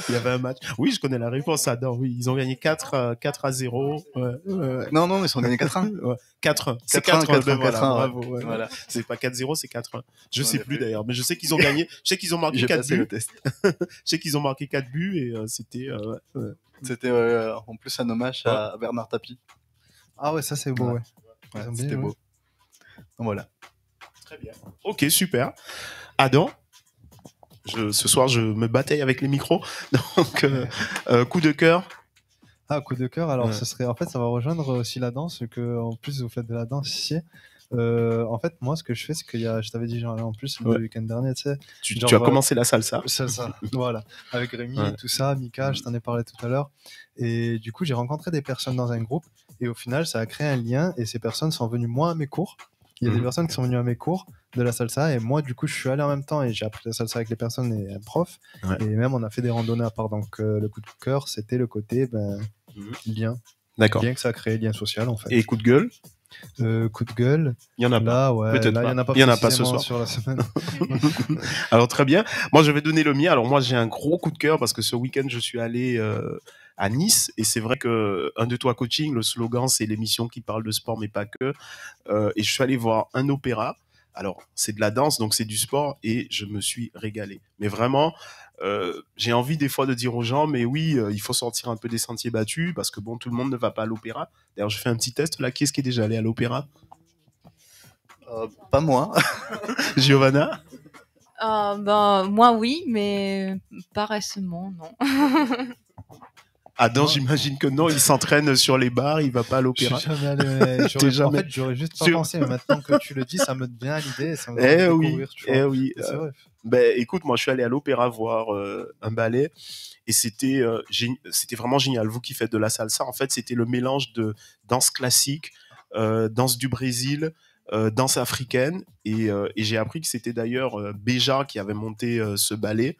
[SPEAKER 1] il y avait un match. Oui, je connais la réponse, Adam. Oui, ils ont gagné 4-0.
[SPEAKER 3] Non, ils ont gagné 4-1.
[SPEAKER 1] 4-1. C'est 4-1. Bravo.
[SPEAKER 3] Voilà.
[SPEAKER 1] C'est pas 4-0, c'est 4-1. Je sais plus d'ailleurs, mais je sais qu'ils ont gagné. Je sais qu'ils ont marqué 4 buts. Je sais qu'ils ont marqué 4 buts et c'était.
[SPEAKER 3] C'était en plus un hommage à Bernard Tapie.
[SPEAKER 2] Ah ouais, ça c'est beau.
[SPEAKER 3] C'était beau. Donc, voilà.
[SPEAKER 1] Très bien. Ok, super. Adam. Ce soir, je me bataille avec les micros. Donc, coup de cœur.
[SPEAKER 2] Ah, coup de cœur. Alors, ce serait, en fait, ça va rejoindre aussi la danse, que en plus vous faites de la danse ici. En fait, moi, ce que je fais, c'est que je t'avais dit, en plus, le week-end dernier, tu sais.
[SPEAKER 1] Tu as commencé la salsa.
[SPEAKER 2] Voilà. Avec Rémi et tout ça, Mika, je t'en ai parlé tout à l'heure. Et du coup, j'ai rencontré des personnes dans un groupe. Et au final, ça a créé un lien. Et ces personnes sont venues, moi, à mes cours. Il y a des personnes qui sont venues à mes cours de la salsa et moi du coup je suis allé en même temps et j'ai appris la salsa avec les personnes et un prof et même on a fait des randonnées à part. Donc le coup de cœur c'était le côté lien.
[SPEAKER 1] D'accord.
[SPEAKER 2] Lien que ça a créé, lien social en fait.
[SPEAKER 1] Et coup de gueule?
[SPEAKER 2] Coup de gueule,
[SPEAKER 1] il y en a
[SPEAKER 2] là,
[SPEAKER 1] pas. Peut-être
[SPEAKER 2] là,
[SPEAKER 1] pas.
[SPEAKER 2] Il y en a pas ce soir sur la semaine.
[SPEAKER 1] Alors très bien. Moi je vais donner le mien. Alors moi j'ai un gros coup de cœur parce que ce week-end je suis allé à Nice et c'est vrai que 1, 2, 3 coaching, le slogan c'est l'émission qui parle de sport mais pas que. Et je suis allé voir un opéra. Alors c'est de la danse donc c'est du sport et je me suis régalé. Mais vraiment j'ai envie des fois de dire aux gens mais oui il faut sortir un peu des sentiers battus parce que bon tout le monde ne va pas à l'opéra. D'ailleurs je fais un petit test là. Qui est-ce qui est déjà allé à l'opéra?
[SPEAKER 3] Pas moi.
[SPEAKER 1] Giovanna?
[SPEAKER 4] Moi oui, mais pas récemment, non.
[SPEAKER 1] Adam, j'imagine que non, il s'entraîne sur les bars, il va pas à l'opéra.
[SPEAKER 2] Je suis jamais allé, en fait, j'aurais juste pas pensé, mais maintenant que tu le dis, ça me devient à l'idée, ça me donne découvrir, tu vois.
[SPEAKER 1] Oui.
[SPEAKER 2] C'est vrai.
[SPEAKER 1] Écoute, moi je suis allé à l'opéra voir un ballet et c'était vraiment génial. Vous qui faites de la salsa, en fait, c'était le mélange de danse classique, danse du Brésil, danse africaine et j'ai appris que c'était d'ailleurs Béja qui avait monté ce ballet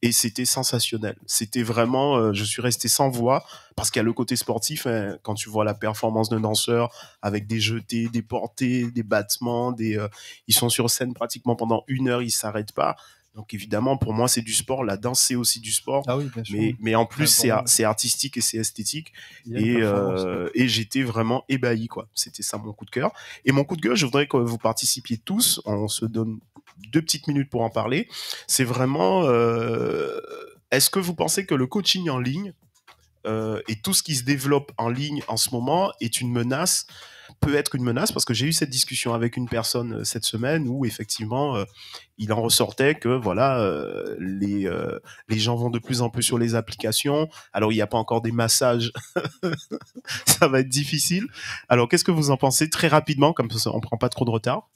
[SPEAKER 1] et c'était sensationnel. C'était vraiment, je suis resté sans voix parce qu'il y a le côté sportif, hein, quand tu vois la performance d'un danseur avec des jetés, des portées, des battements, ils sont sur scène pratiquement pendant 1 heure, ils s'arrêtent pas. Donc évidemment, pour moi, c'est du sport. La danse, c'est aussi du sport.
[SPEAKER 2] Ah oui, bien sûr.
[SPEAKER 1] Mais en plus, c'est artistique et c'est esthétique. Et j'étais vraiment ébahi, quoi. C'était ça mon coup de cœur. Et mon coup de gueule, je voudrais que vous participiez tous. On se donne 2 petites minutes pour en parler. C'est vraiment... est-ce que vous pensez que le coaching en ligne et tout ce qui se développe en ligne en ce moment peut être une menace, parce que j'ai eu cette discussion avec une personne cette semaine où effectivement il en ressortait que voilà les gens vont de plus en plus sur les applications. Alors il n'y a pas encore des massages, ça va être difficile. Alors qu'est-ce que vous en pensez très rapidement, comme ça on prend pas trop de retard?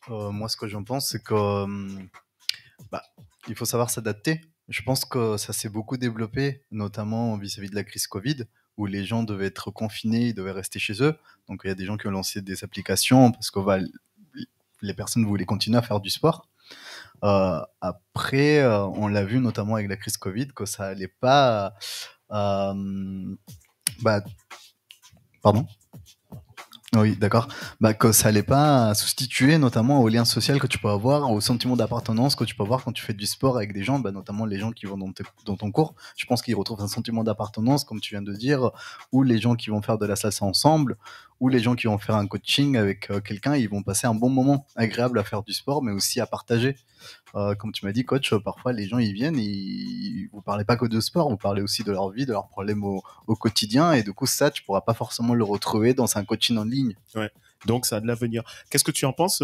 [SPEAKER 3] Moi ce que j'en pense c'est que il faut savoir s'adapter. Je pense que ça s'est beaucoup développé, notamment vis-à-vis de la crise Covid, où les gens devaient être confinés, ils devaient rester chez eux. Donc il y a des gens qui ont lancé des applications parce que les personnes voulaient continuer à faire du sport. Après, on l'a vu notamment avec la crise Covid que ça allait pas. Pardon. Oui, d'accord. Que ça allait pas substituer notamment au lien social que tu peux avoir, au sentiment d'appartenance que tu peux avoir quand tu fais du sport avec des gens, notamment les gens qui vont dans ton cours. Je pense qu'ils retrouvent un sentiment d'appartenance, comme tu viens de dire, ou les gens qui vont faire de la salsa ensemble, ou les gens qui vont faire un coaching avec quelqu'un, ils vont passer un bon moment agréable à faire du sport, mais aussi à partager. Comme tu m'as dit, coach, parfois les gens ils viennent, vous parlez pas que de sport, vous parlez aussi de leur vie, de leurs problèmes au quotidien, et du coup ça tu pourras pas forcément le retrouver dans un coaching en ligne.
[SPEAKER 1] Ouais. Donc, ça a de l'avenir. Qu'est-ce que tu en penses,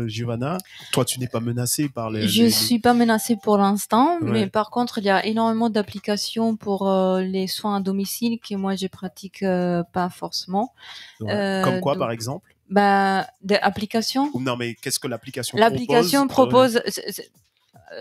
[SPEAKER 1] Giovanna? Toi, tu n'es pas menacée par les...
[SPEAKER 4] Je suis pas menacée pour l'instant,
[SPEAKER 1] Ouais.
[SPEAKER 4] mais par contre, il y a énormément d'applications pour les soins à domicile que moi, je pratique pas forcément.
[SPEAKER 1] Ouais. Comme quoi,
[SPEAKER 4] donc,
[SPEAKER 1] par exemple?
[SPEAKER 4] Des applications.
[SPEAKER 1] Non, mais qu'est-ce que l'application
[SPEAKER 4] propose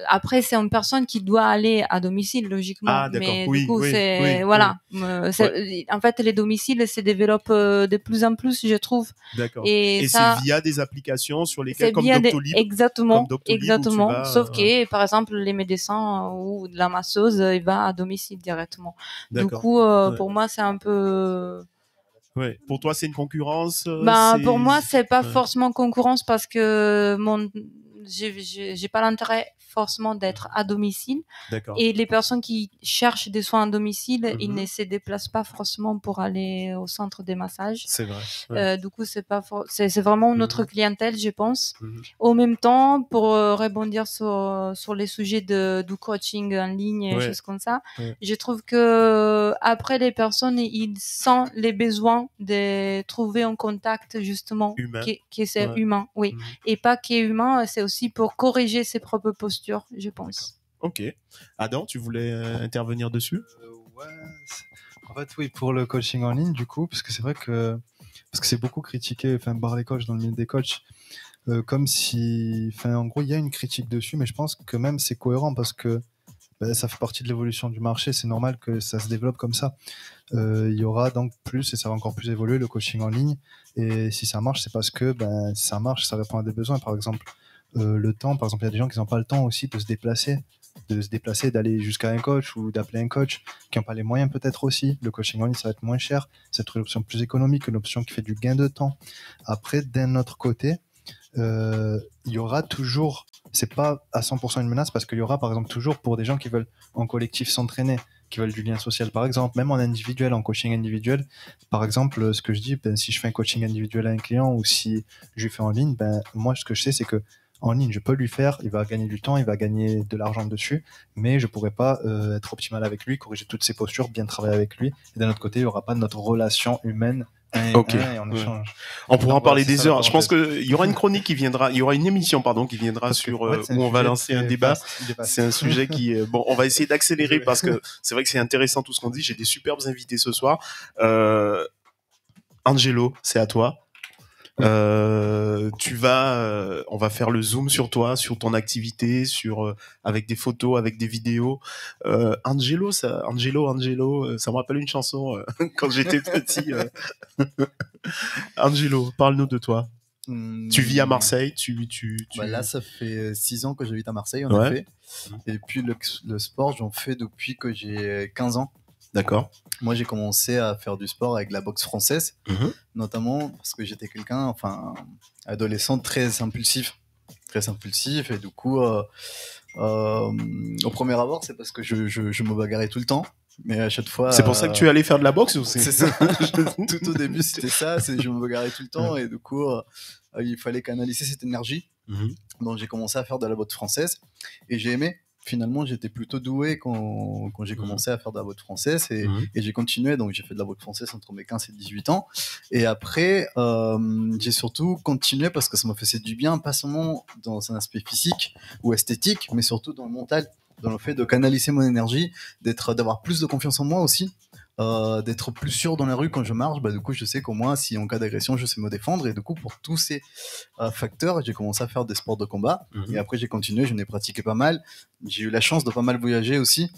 [SPEAKER 4] après, c'est une personne qui doit aller à domicile, logiquement.
[SPEAKER 1] Ah, d'accord.
[SPEAKER 4] Mais
[SPEAKER 1] Oui,
[SPEAKER 4] du coup,
[SPEAKER 1] oui,
[SPEAKER 4] c'est,
[SPEAKER 1] oui,
[SPEAKER 4] voilà.
[SPEAKER 1] oui.
[SPEAKER 4] En fait, les domiciles se développent de plus en plus, je trouve.
[SPEAKER 1] D'accord.
[SPEAKER 4] Et
[SPEAKER 1] ça, c'est via des applications sur lesquelles,
[SPEAKER 4] c'est
[SPEAKER 1] comme
[SPEAKER 4] via
[SPEAKER 1] Doctolib.
[SPEAKER 4] Exactement.
[SPEAKER 1] Comme Doctolib, où tu vas,
[SPEAKER 4] Sauf que, par exemple, les médecins ou la masseuse, il va à domicile directement. Du coup, pour moi, c'est un peu...
[SPEAKER 1] Ouais. Pour toi, c'est une concurrence
[SPEAKER 4] pour moi, c'est pas forcément concurrence parce que j'ai pas l'intérêt forcément d'être à domicile.
[SPEAKER 1] D'accord.
[SPEAKER 4] Et les personnes qui cherchent des soins à domicile, ils ne se déplacent pas forcément pour aller au centre des massages.
[SPEAKER 1] C'est vrai. Ouais.
[SPEAKER 4] Du coup, c'est pas c'est vraiment notre clientèle, je pense. En même temps, pour rebondir sur les sujets du coaching en ligne et choses comme ça, je trouve que après les personnes, ils sentent les besoins de trouver un contact justement qui c'est humain, oui, et pas qui est humain, c'est aussi pour corriger ses propres postures, je pense.
[SPEAKER 1] Ok. Adam, tu voulais intervenir dessus?
[SPEAKER 2] Ouais. En fait, oui, pour le coaching en ligne, du coup, parce que c'est vrai que c'est beaucoup critiqué, par les coachs dans le milieu des coachs, comme si, en gros, il y a une critique dessus, mais je pense que même c'est cohérent parce que ça fait partie de l'évolution du marché. C'est normal que ça se développe comme ça. Il y aura donc plus, et ça va encore plus évoluer, le coaching en ligne. Et si ça marche, c'est parce que ça marche, ça répond à des besoins. Par exemple, le temps, par exemple, il y a des gens qui n'ont pas le temps aussi de se déplacer, d'aller jusqu'à un coach ou d'appeler un coach, qui n'ont pas les moyens peut-être aussi. Le coaching en ligne, ça va être moins cher. C'est une option plus économique, une option qui fait du gain de temps. Après, d'un autre côté, il y aura toujours, c'est pas à 100% une menace, parce qu'il y aura par exemple toujours, pour des gens qui veulent en collectif s'entraîner, qui veulent du lien social par exemple, même en individuel, en coaching individuel, par exemple, ce que je dis, si je fais un coaching individuel à un client ou si je le fais en ligne, moi ce que je sais c'est que en ligne je peux lui faire, il va gagner du temps, il va gagner de l'argent dessus, mais je pourrais pas être optimal avec lui, corriger toutes ses postures, bien travailler avec lui, et d'un autre côté il y aura pas notre relation humaine. Et on échange.
[SPEAKER 1] On pourra en parler des heures. Je pense qu'il y aura une chronique qui viendra, il y aura une émission, qui viendra sur, où on va lancer un débat. C'est un sujet qui, on va essayer d'accélérer parce que c'est vrai que c'est intéressant tout ce qu'on dit. J'ai des superbes invités ce soir. Angelo, c'est à toi. On va faire le zoom sur toi, sur ton activité, avec des photos, avec des vidéos. Angelo, ça me rappelle une chanson quand j'étais petit. Angelo, parle-nous de toi. Tu vis à Marseille,
[SPEAKER 3] Là, ça fait 6 ans que j'habite à Marseille, en effet. Et puis le sport, j'en fais depuis que j'ai 15 ans.
[SPEAKER 1] D'accord.
[SPEAKER 3] Moi, j'ai commencé à faire du sport avec la boxe française, notamment parce que j'étais quelqu'un, adolescent très impulsif, et du coup, au premier abord, c'est parce que je me bagarrais tout le temps. Mais à chaque fois.
[SPEAKER 1] C'est pour ça que tu allais faire de la boxe ou
[SPEAKER 3] c'est ça. Tout au début, c'était ça. Je me bagarrais tout le temps et du coup, il fallait canaliser cette énergie. Donc, j'ai commencé à faire de la boxe française et j'ai aimé. Finalement, j'étais plutôt doué quand j'ai commencé à faire de la boxe française et j'ai continué. Donc, j'ai fait de la boxe française entre mes 15 et 18 ans. Et après, j'ai surtout continué parce que ça me faisait du bien, pas seulement dans un aspect physique ou esthétique, mais surtout dans le mental, dans le fait de canaliser mon énergie, d'avoir plus de confiance en moi aussi. D'être plus sûr dans la rue quand je marche, du coup je sais qu'au moins si en cas d'agression je sais me défendre, et du coup pour tous ces facteurs j'ai commencé à faire des sports de combat et après j'ai continué, je n'ai pratiqué pas mal, j'ai eu la chance de pas mal voyager aussi.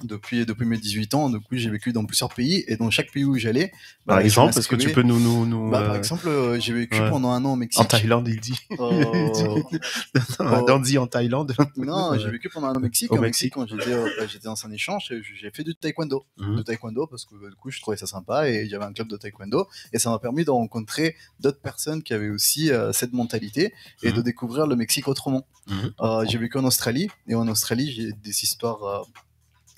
[SPEAKER 3] Depuis mes 18 ans, du coup, j'ai vécu dans plusieurs pays et dans chaque pays où j'allais.
[SPEAKER 1] Par exemple, est-ce que tu peux nous
[SPEAKER 3] par exemple, j'ai vécu pendant un an au Mexique.
[SPEAKER 1] En Thaïlande, il dit. Adam dit en Thaïlande.
[SPEAKER 3] Non, j'ai vécu pendant un an au Mexique. Au Mexique, quand j'étais dans un échange, j'ai fait du taekwondo. Du taekwondo parce que du coup, je trouvais ça sympa et j'avais un club de taekwondo et ça m'a permis de rencontrer d'autres personnes qui avaient aussi cette mentalité et de découvrir le Mexique autrement. J'ai vécu en Australie et en Australie, j'ai des histoires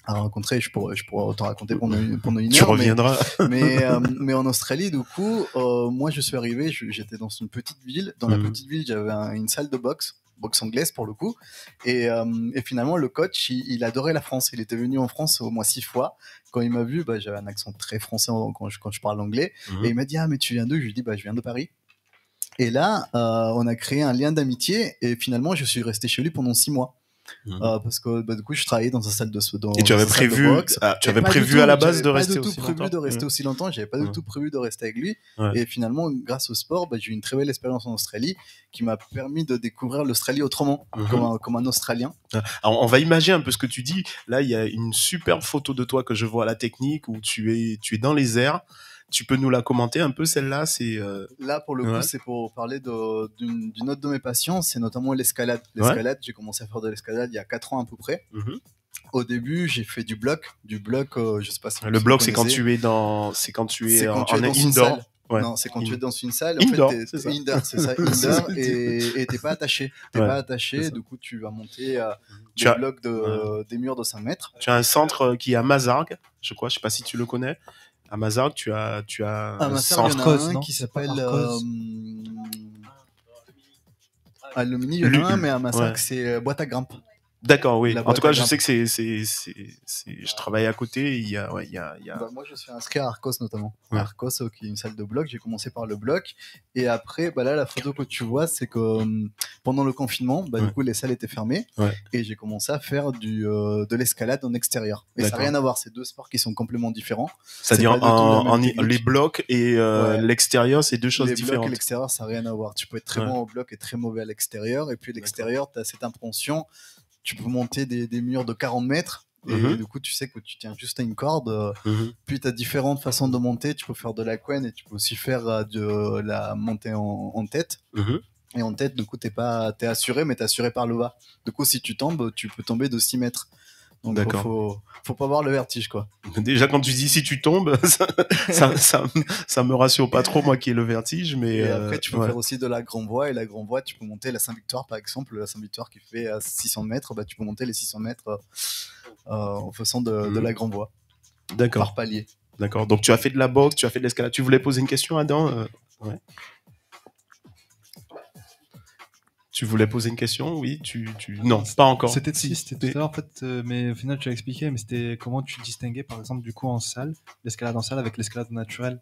[SPEAKER 3] à rencontrer, je pourrais t'en raconter pendant une heure.
[SPEAKER 1] Tu reviendras.
[SPEAKER 3] Mais en Australie, du coup, moi, je suis arrivé, j'étais dans une petite ville. Dans la petite ville, j'avais une salle de boxe anglaise pour le coup. Et finalement, le coach, il adorait la France. Il était venu en France au moins 6 fois. Quand il m'a vu, j'avais un accent très français quand je parle anglais. Et il m'a dit, ah, mais tu viens d'où? Je lui ai dit, je viens de Paris. Et là, on a créé un lien d'amitié et finalement, je suis resté chez lui pendant 6 mois. Parce que du coup je travaillais dans sa salle de
[SPEAKER 1] et tu avais prévu tu avais prévu à la base de rester aussi longtemps.
[SPEAKER 3] J'avais pas du tout prévu de rester aussi longtemps, j'avais pas du tout prévu de rester avec lui et finalement grâce au sport j'ai eu une très belle expérience en Australie qui m'a permis de découvrir l'Australie autrement comme un Australien.
[SPEAKER 1] Alors, on va imaginer un peu ce que tu dis. Là il y a une superbe photo de toi que je vois à la technique où tu es dans les airs. Tu peux nous la commenter un peu, celle-là, c'est
[SPEAKER 3] Là, pour le coup, c'est pour parler d'une autre de mes passions, c'est notamment l'escalade. L'escalade, j'ai commencé à faire de l'escalade il y a 4 ans à peu près. Au début, j'ai fait du bloc. Je sais pas si
[SPEAKER 1] le bloc, c'est quand tu es en indoor.
[SPEAKER 3] Ouais. Non, c'est quand tu es dans une salle.
[SPEAKER 1] Indoor,
[SPEAKER 3] en fait, c'est ça. Indoor, c'est ça. Indoor, et t'es pas attaché. T'es pas attaché. Du coup, tu vas monter des blocs des murs de 5 mètres.
[SPEAKER 1] Tu as un centre qui est à Mazargues, je crois. Je sais pas si tu le connais. À Mazargues, tu as
[SPEAKER 3] un centre qui s'appelle Alumni, il y en a un, mais à Mazargues, c'est boîte à grimpe.
[SPEAKER 1] D'accord, oui. En tout cas, je sais que je travaille à côté. Il y a...
[SPEAKER 3] moi, je suis inscrit à Arcos notamment. Arcos, qui est une salle de bloc. J'ai commencé par le bloc. Et après, là, la photo que tu vois, c'est que pendant le confinement, du coup, les salles étaient fermées. Et j'ai commencé à faire de l'escalade en extérieur. Et ça n'a rien à voir. C'est deux sports qui sont complètement différents.
[SPEAKER 1] C'est-à-dire, les blocs et l'extérieur, c'est deux choses différentes.
[SPEAKER 3] Les blocs et l'extérieur, ça n'a rien à voir. Tu peux être très bon au bloc et très mauvais à l'extérieur. Et puis, l'extérieur, tu as cette impréhension. Tu peux monter des murs de 40 mètres et du coup tu sais que tu tiens juste à une corde. Puis tu as différentes façons de monter. Tu peux faire de la queen et tu peux aussi faire de la montée en tête. Et en tête, du coup, t'es assuré, mais t'es assuré par le bas. Du coup, si tu tombes, tu peux tomber de 6 mètres. Donc, faut pas avoir le vertige, quoi.
[SPEAKER 1] Déjà, quand tu dis si tu tombes, ça me rassure pas trop, moi qui ai le vertige, mais.
[SPEAKER 3] Et après, tu peux faire aussi de la grand voie, et la grand voie, tu peux monter la Saint-Victoire, par exemple, la Saint-Victoire qui fait 600 mètres, tu peux monter les 600 mètres en faisant de la grand voie.
[SPEAKER 1] D'accord.
[SPEAKER 3] Par palier.
[SPEAKER 1] D'accord. Donc, tu as fait de la boxe, tu as fait de l'escalade. Tu voulais poser une question, Adam? Ouais. Tu voulais poser une question? Oui, non, pas encore.
[SPEAKER 2] C'était tout à l'heure en fait, mais au final tu as expliqué, mais c'était comment tu distinguais par exemple du coup en salle, l'escalade en salle avec l'escalade naturelle.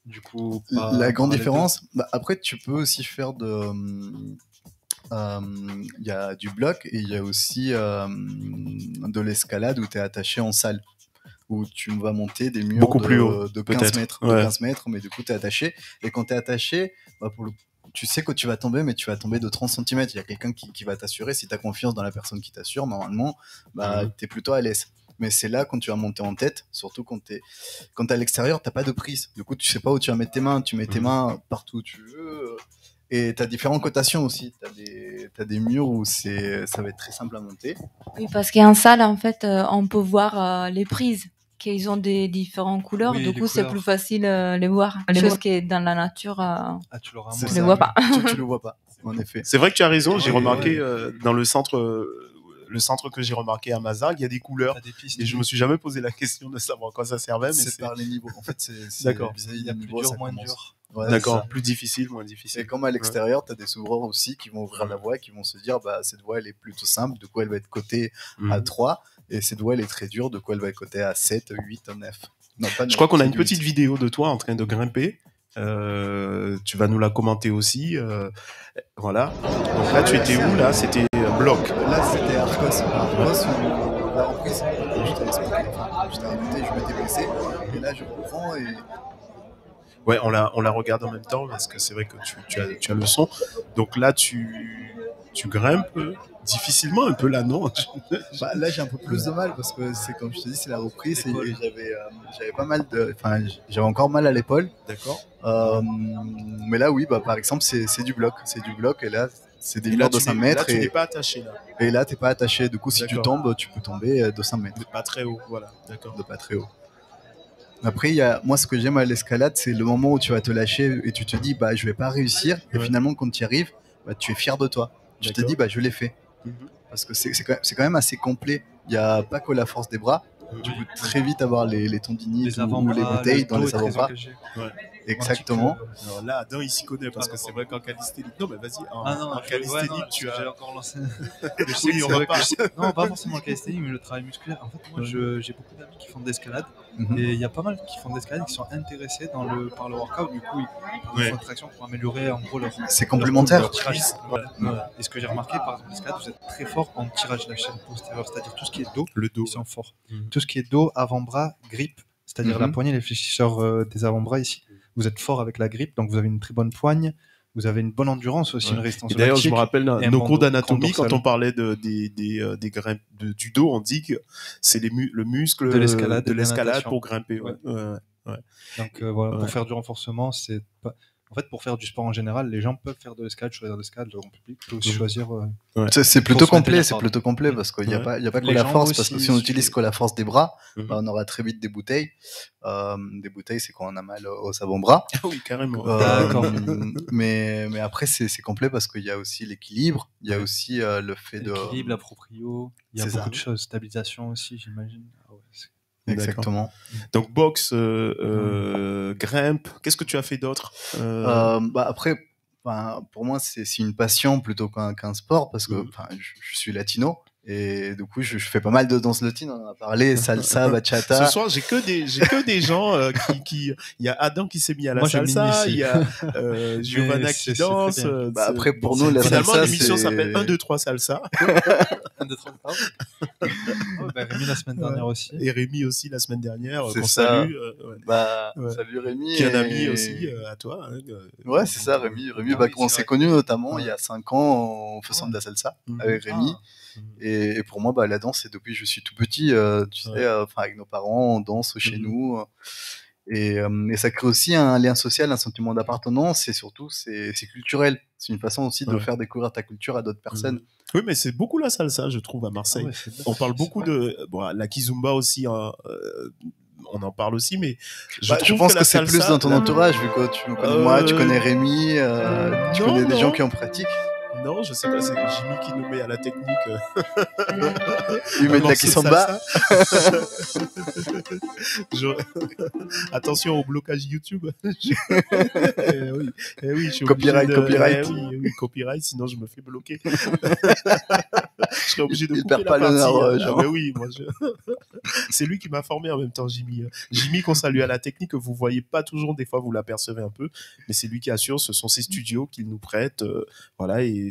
[SPEAKER 2] Du coup,
[SPEAKER 3] la grande différence, après tu peux aussi faire il y a du bloc et il y a aussi de l'escalade où tu es attaché en salle, où tu vas monter des murs
[SPEAKER 1] beaucoup plus haut,
[SPEAKER 3] de 15 mètres, de 15 mètres, mais du coup tu es attaché, et quand tu es attaché, tu sais que tu vas tomber, mais tu vas tomber de 30 cm. Il y a quelqu'un qui va t'assurer. Si tu as confiance dans la personne qui t'assure, normalement, tu es plutôt à l'aise. Mais c'est là, quand tu vas monter en tête, surtout quand tu es à l'extérieur, tu n'as pas de prise. Du coup, tu sais pas où tu vas mettre tes mains. Tu mets tes mains partout où tu veux. Et tu as différentes cotations aussi. Tu as des murs où ça va être très simple à monter.
[SPEAKER 4] Oui, parce qu'en salle, en fait, on peut voir les prises. Qu'ils ont des différentes couleurs, du coup c'est plus facile les voir. Les choses qui est dans la nature, tu les vois pas.
[SPEAKER 3] Tu le vois pas, en effet.
[SPEAKER 1] C'est vrai que tu as raison, j'ai remarqué dans le centre que j'ai remarqué à Mazargues, il y a des couleurs. Et je me suis jamais posé la question de savoir à quoi ça servait. Mais
[SPEAKER 3] c'est par les niveaux. En fait,
[SPEAKER 1] d'accord.
[SPEAKER 3] Il y a plus dur, moins dur.
[SPEAKER 1] Ouais, d'accord, plus difficile, moins difficile.
[SPEAKER 3] Et comme à l'extérieur, tu as des ouvreurs aussi qui vont ouvrir la voie, qui vont se dire cette voie elle est plutôt simple, de quoi elle va être cotée à 3, et cette voie elle est très dure, de quoi elle va être cotée à 7, 8, 9. Non, pas 9,
[SPEAKER 1] je crois qu'on a une petite vidéo de toi en train de grimper. Tu vas nous la commenter aussi. Voilà. Donc là, tu étais où là? C'était bloc.
[SPEAKER 3] Là, c'était Arcos. La reprise. Je t'ai expliqué. J'étais arrêté, je m'étais blessé. Et là, je reprends et.
[SPEAKER 1] Ouais, on la regarde en même temps parce que c'est vrai que tu as le son. Donc là, tu grimpes difficilement un peu là, non?
[SPEAKER 3] Là, j'ai un peu plus de mal parce que c'est comme je te dis, c'est la reprise et j'avais pas mal j'avais encore mal à l'épaule.
[SPEAKER 1] D'accord.
[SPEAKER 3] Mais là, oui, par exemple, c'est du bloc. C'est du bloc et là, c'est des murs de 5 mètres.
[SPEAKER 1] Là, tu n'es pas attaché là.
[SPEAKER 3] Et là, t'es pas attaché. Du coup, si tu tombes, tu peux tomber de 5 mètres.
[SPEAKER 1] De pas très haut, voilà. D'accord.
[SPEAKER 3] De pas très haut. Après, moi, ce que j'aime à l'escalade, c'est le moment où tu vas te lâcher et tu te dis, je vais pas réussir. Et finalement, quand tu y arrives, tu es fier de toi. Tu te dis, je l'ai fait. Parce que c'est quand même assez complet. Il n'y a pas que la force des bras. Tu peux très vite avoir les tendinites ou les bouteilles dans les avant-bras. Exactement.
[SPEAKER 1] Alors là, Adam, il s'y connaît parce que c'est vrai qu'en calisthénie. Non, mais vas-y, en calisthénie, tu as.
[SPEAKER 2] J'ai encore lancé.
[SPEAKER 1] Oui, on va pas.
[SPEAKER 2] Non, pas forcément en calisthénie, mais le travail musculaire. En fait, moi, j'ai beaucoup d'amis qui font de l'escalade. Et il y a pas mal qui font de l'escalade qui sont intéressés par le workout. Du coup, ils font une traction pour améliorer en gros leur.
[SPEAKER 3] C'est complémentaire.
[SPEAKER 2] Leur tirage. Et ce que j'ai remarqué, par exemple, l'escalade, vous êtes très fort en tirage de la chaîne postérieure, c'est-à-dire tout ce qui est dos.
[SPEAKER 1] Le dos.
[SPEAKER 2] Ils sont forts. Tout ce qui est dos, avant-bras, grippe, c'est-à-dire la poignée, les fléchisseurs des avant-bras ici. Vous êtes fort avec la grippe, donc vous avez une très bonne poigne. Vous avez une bonne endurance aussi, une résistance.
[SPEAKER 1] Et d'ailleurs, je me rappelle nos cours d'anatomie, quand on parlait des grimpes du dos, on dit que c'est le muscle de l'escalade pour grimper. Ouais.
[SPEAKER 2] Donc voilà, pour faire du renforcement, c'est pas. En fait, pour faire du sport en général, les gens peuvent faire de l'escalade, choisir de l'escalade, le grand public peut aussi choisir.
[SPEAKER 3] C'est plutôt complet, parce qu'il n'y a pas que la force, parce que si on utilise que la force des bras, on aura très vite des bouteilles. Des bouteilles, c'est quand on a mal aux avant-bras.
[SPEAKER 1] Oui, carrément.
[SPEAKER 2] D'accord.
[SPEAKER 3] Mais après, c'est complet parce qu'il y a aussi l'équilibre, il y a aussi le fait de.
[SPEAKER 2] L'équilibre, la proprio, il y a beaucoup de choses. Stabilisation aussi, j'imagine.
[SPEAKER 3] Exactement.
[SPEAKER 1] Donc boxe, grimpe. Qu'est-ce que tu as fait d'autre
[SPEAKER 3] Après, pour moi, c'est une passion plutôt qu'un sport parce que je suis latino. Et du coup, je fais pas mal de danse latine. On en a parlé, salsa, bachata.
[SPEAKER 1] Ce soir, j'ai que des gens il y a Adam qui s'est mis à la salsa, il y a Giovanna qui danse.
[SPEAKER 3] Après, pour nous, la
[SPEAKER 1] finalement,
[SPEAKER 3] salsa,
[SPEAKER 1] l'émission s'appelle 1, 2, 3 salsa.
[SPEAKER 2] 1, 2, 3 Rémi la semaine dernière aussi.
[SPEAKER 1] Et Rémi aussi la semaine dernière.
[SPEAKER 3] C'est
[SPEAKER 1] qu'on
[SPEAKER 3] ça.
[SPEAKER 1] salue.
[SPEAKER 3] Salut Rémi.
[SPEAKER 1] Qui est un ami aussi à toi.
[SPEAKER 3] Ouais, c'est ça, Rémi. On s'est connus notamment il y a 5 ans en faisant de la salsa avec Rémi. Et pour moi, la danse, c'est depuis que je suis tout petit, avec nos parents, on danse chez nous. Et ça crée aussi un lien social, un sentiment d'appartenance, et surtout, c'est culturel. C'est une façon aussi de faire découvrir ta culture à d'autres personnes.
[SPEAKER 1] Oui, mais c'est beaucoup la salsa, je trouve, à Marseille. On parle beaucoup de la kizomba aussi. On en parle aussi, mais
[SPEAKER 3] je pense que c'est plus dans ton entourage, vu que tu me connais moi, tu connais Rémi, tu connais des gens qui en pratiquent.
[SPEAKER 1] Non, je sais pas, c'est Jimmy qui nous met à la technique.
[SPEAKER 3] Il met de la kizomba.
[SPEAKER 1] Attention au blocage YouTube. Oui, je suis
[SPEAKER 3] copyright.
[SPEAKER 1] Oui, copyright, sinon je me fais bloquer. Je serais obligé de couper la partie. Mais oui, moi c'est lui qui m'a formé en même temps, Jimmy. Jimmy, qu'on salue à la technique, que vous voyez pas toujours, des fois vous l'apercevez un peu, mais c'est lui qui assure, ce sont ses studios qu'il nous prête, et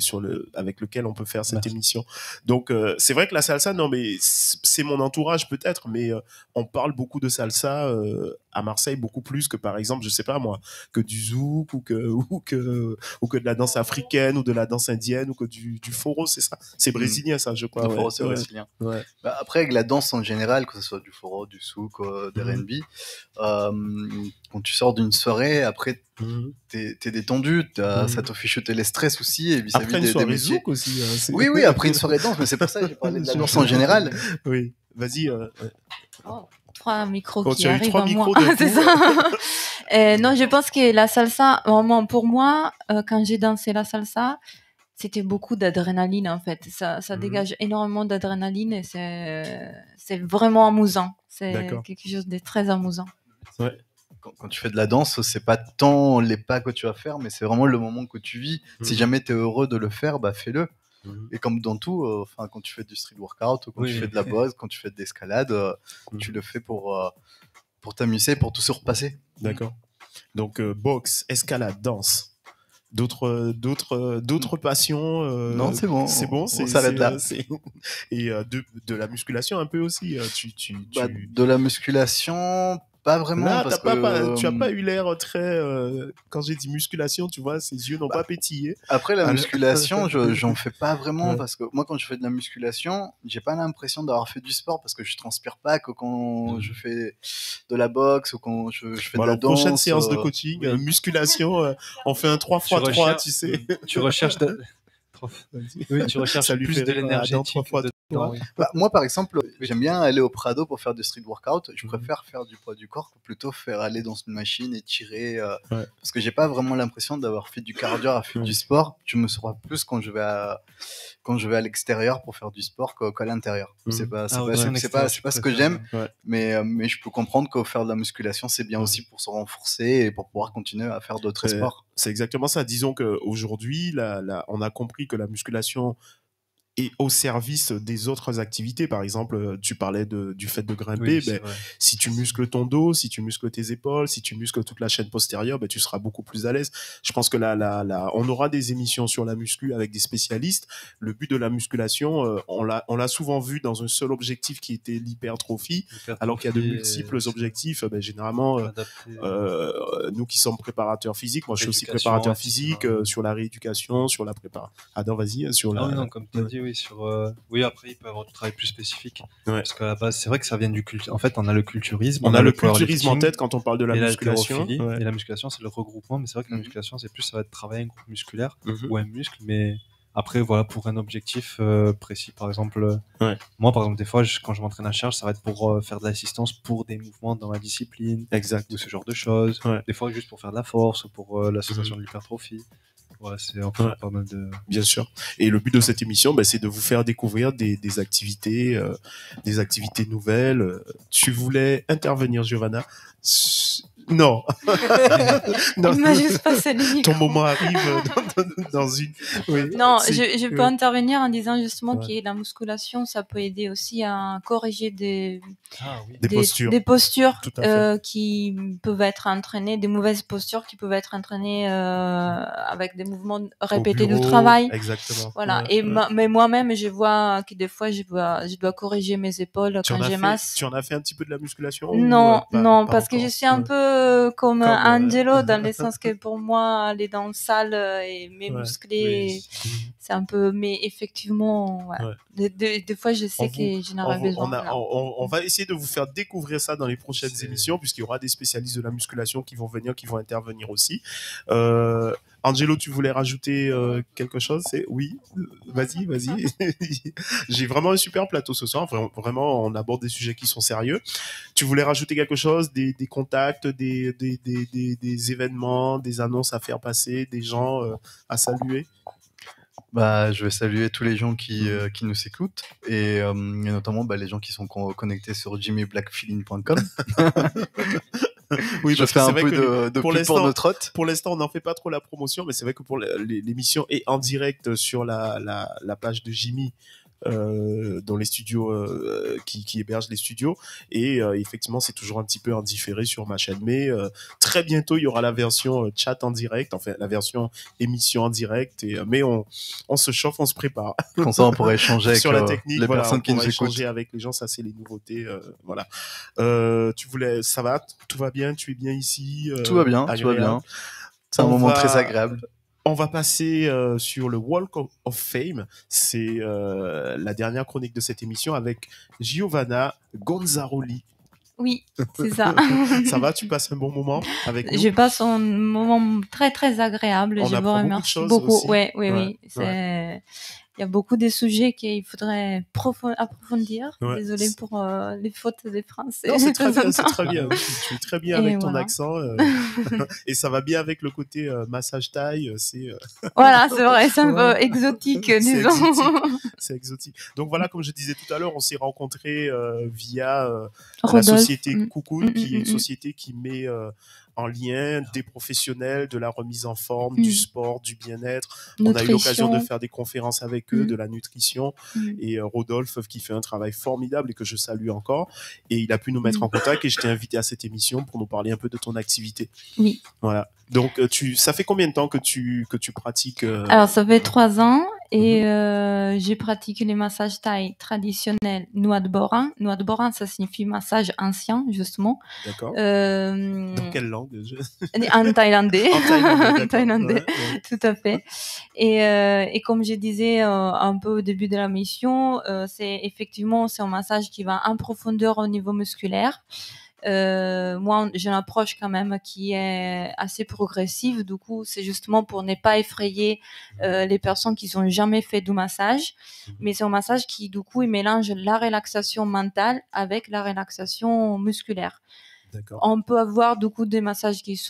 [SPEAKER 1] avec lequel on peut faire cette émission. Donc c'est vrai que la salsa, non mais c'est mon entourage peut-être, mais on parle beaucoup de salsa à Marseille, beaucoup plus que par exemple, je sais pas moi, que du zouk ou que de la danse africaine ou de la danse indienne ou que du foro, c'est ça, c'est brésilien ça, je crois.
[SPEAKER 3] Le foro, c'est brésilien. Ouais. Après, avec la danse en général, que ce soit du foro, du souk, des R&B, quand tu sors d'une soirée, après t'es détendu, ça te fait chuter les stress aussi, et vis-à-vis
[SPEAKER 1] après une soirée zouk aussi.
[SPEAKER 3] Oui, après une soirée danse, mais c'est pour ça que j'ai parlé de la danse en général.
[SPEAKER 1] Oui, vas-y.
[SPEAKER 4] 3 micros qui arrivent à moi. C'est ça. Non, je pense que la salsa, vraiment pour moi, quand j'ai dansé la salsa, c'était beaucoup d'adrénaline en fait. Ça dégage énormément d'adrénaline et c'est vraiment amusant. C'est quelque chose de très amusant.
[SPEAKER 1] Ouais.
[SPEAKER 3] Quand tu fais de la danse, c'est pas tant les pas que tu vas faire, mais c'est vraiment le moment que tu vis. Si jamais tu es heureux de le faire, fais-le. Et comme dans tout, quand tu fais du street workout, quand tu fais de la boxe, quand tu fais de l'escalade, tu le fais pour t'amuser, pour tout surpasser.
[SPEAKER 1] D'accord. Donc boxe, escalade, danse. D'autres passions
[SPEAKER 3] Non, c'est bon.
[SPEAKER 1] C'est bon,
[SPEAKER 3] on s'arrête là.
[SPEAKER 1] Et de la musculation un peu aussi.
[SPEAKER 3] De la musculation. Pas vraiment.
[SPEAKER 1] Là,
[SPEAKER 3] parce
[SPEAKER 1] tu as pas eu l'air très. Quand j'ai dit musculation, tu vois, ses yeux n'ont pas pétillé.
[SPEAKER 3] Après, la musculation, j'en fais pas vraiment parce que moi, quand je fais de la musculation, j'ai pas l'impression d'avoir fait du sport parce que je transpire pas que quand je fais de la boxe ou quand je fais de la danse.
[SPEAKER 1] Prochaine séance de coaching, musculation, on fait un 3x3, tu sais.
[SPEAKER 2] Tu recherches. Oui, tu recherches plus de l'énergie. toi.
[SPEAKER 3] Moi, par exemple, j'aime bien aller au Prado pour faire du street workout. Je préfère faire du poids du corps que plutôt faire aller dans une machine et tirer. Parce que j'ai pas vraiment l'impression d'avoir fait du cardio, à faire du sport. Je me sens plus quand je vais à l'extérieur pour faire du sport qu'à l'intérieur. C'est pas ce que j'aime. Mais je peux comprendre qu'au faire de la musculation, c'est bien aussi pour se renforcer et pour pouvoir continuer à faire d'autres sports.
[SPEAKER 1] C'est exactement ça. Disons qu'aujourd'hui, on a compris que la musculation et au service des autres activités. Par exemple, tu parlais du fait de grimper. Si tu muscles ton dos, si tu muscles tes épaules, si tu muscles toute la chaîne postérieure, tu seras beaucoup plus à l'aise. Je pense que on aura des émissions sur la muscu avec des spécialistes. Le but de la musculation, on l'a souvent vu dans un seul objectif qui était l'hypertrophie, alors qu'il y a de multiples objectifs. Généralement, nous qui sommes préparateurs physiques, moi je suis aussi préparateur physique, sur la rééducation, sur la préparation. Adam, vas-y, sur la...
[SPEAKER 5] non, comme tu as dit, oui, après il peut y avoir du travail plus spécifique, parce qu'à la base c'est vrai que ça vient du en fait on a le culturisme,
[SPEAKER 1] on a le culturisme en tête quand on parle de la musculation,
[SPEAKER 5] et la musculation c'est le regroupement, mais c'est vrai que la musculation c'est plus, ça va être travailler un groupe musculaire ou un muscle, mais après voilà, pour un objectif précis, par exemple moi par exemple des fois quand je m'entraîne à charge, ça va être pour faire de l'assistance pour des mouvements dans ma discipline, ou ce genre de choses, des fois juste pour faire de la force ou pour la sensation de l'hypertrophie. Ouais, c'est enfin pas mal de...
[SPEAKER 1] Bien sûr. Et le but de cette émission, c'est de vous faire découvrir des activités nouvelles. Tu voulais intervenir, Giovanna? Non.
[SPEAKER 4] Non. Il m'a juste passé le micro.
[SPEAKER 1] Ton moment arrive dans une... Oui,
[SPEAKER 4] non, je peux intervenir en disant justement que la musculation, ça peut aider aussi à corriger des postures qui peuvent être entraînées, des mauvaises postures qui peuvent être entraînées avec des mouvements répétés du travail.
[SPEAKER 1] Exactement.
[SPEAKER 4] Voilà. Mais moi-même, je vois que des fois, je dois corriger mes épaules quand j'ai masse.
[SPEAKER 1] Tu en as fait un petit peu de la musculation?
[SPEAKER 4] Non, parce que je suis un peu comme Angelo, dans le sens que pour moi, aller dans la salle et me muscler, c'est un peu... Mais effectivement, des fois, je sais que j'en aurais besoin.
[SPEAKER 1] On va essayer de vous faire découvrir ça dans les prochaines émissions, puisqu'il y aura des spécialistes de la musculation qui vont intervenir aussi. Angelo, tu voulais rajouter quelque chose? Oui, vas-y. J'ai vraiment un super plateau ce soir. Vraiment, on aborde des sujets qui sont sérieux. Tu voulais rajouter quelque chose? Des contacts, des événements, des annonces à faire passer, des gens à saluer?
[SPEAKER 3] Je vais saluer tous les gens qui nous écoutent, et notamment les gens qui sont connectés sur jimmyblackfeeling.com. Oui, je fais un peu de pub pour notre hôte.
[SPEAKER 1] Pour l'instant, on n'en fait pas trop la promotion, mais c'est vrai que pour l'émission est en direct sur la page de Jimmy, dans les studios qui hébergent les studios, et effectivement c'est toujours un petit peu en différé sur ma chaîne, mais très bientôt il y aura la version chat en direct, enfin la version émission en direct, mais on se chauffe, on se prépare.
[SPEAKER 3] Comme ça on pourrait échanger
[SPEAKER 1] sur
[SPEAKER 3] avec
[SPEAKER 1] la technique,
[SPEAKER 3] les personnes qui nous écoutent.
[SPEAKER 1] Échanger avec les gens, ça c'est les nouveautés, voilà. Ça va, tout va bien, tu es bien ici?
[SPEAKER 3] Tout va bien. C'est un moment très agréable.
[SPEAKER 1] On va passer sur le Walk of Fame. C'est la dernière chronique de cette émission avec Giovanna Gonzaroli.
[SPEAKER 4] Oui, c'est ça.
[SPEAKER 1] Ça va, tu passes un bon moment avec nous?
[SPEAKER 4] Je passe un moment très très agréable.
[SPEAKER 1] On apprend beaucoup de choses aussi.
[SPEAKER 4] Oui. Il y a beaucoup de sujets qu'il faudrait approfondir. Ouais. Désolée pour les fautes des Français.
[SPEAKER 1] Non, c'est très bien. Tu es très bien avec ton accent. Et ça va bien avec le côté massage taille.
[SPEAKER 4] Voilà, c'est vrai, c'est un peu exotique, disons.
[SPEAKER 1] C'est exotique. Donc voilà, comme je disais tout à l'heure, on s'est rencontrés via la société Cocoon, qui est une société qui met... en lien des professionnels, de la remise en forme, du sport, du bien-être. On a eu l'occasion de faire des conférences avec eux, de la nutrition, et Rodolphe qui fait un travail formidable et que je salue encore, et il a pu nous mettre en contact, et je t'ai invité à cette émission pour nous parler un peu de ton activité.
[SPEAKER 4] Oui.
[SPEAKER 1] Voilà. Donc ça fait combien de temps que tu pratiques
[SPEAKER 4] Alors ça fait 3 ans, et j'ai pratiqué les massages thaï traditionnels noix de borin. Noix de borin, ça signifie massage ancien, justement.
[SPEAKER 1] D'accord. Dans quelle langue?
[SPEAKER 4] En thaïlandais.
[SPEAKER 1] En
[SPEAKER 4] thaïlandais, tout à fait. Et comme je disais un peu au début de la mission, c'est un massage qui va en profondeur au niveau musculaire. Moi, j'ai une approche quand même qui est assez progressive. Du coup, c'est justement pour ne pas effrayer les personnes qui n'ont jamais fait de massage. Mais c'est un massage qui, du coup, il mélange la relaxation mentale avec la relaxation musculaire. On peut avoir du coup des massages qui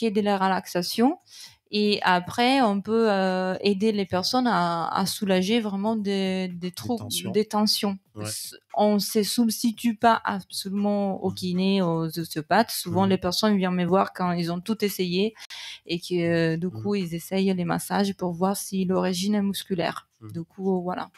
[SPEAKER 4] est de la relaxation. Et après, on peut aider les personnes à soulager vraiment des tensions. Ouais. On ne se substitue pas absolument au kiné, aux ostéopathes. Souvent, les personnes viennent me voir quand ils ont tout essayé et que du coup, ils essayent les massages pour voir si l'origine est musculaire. Du coup, voilà.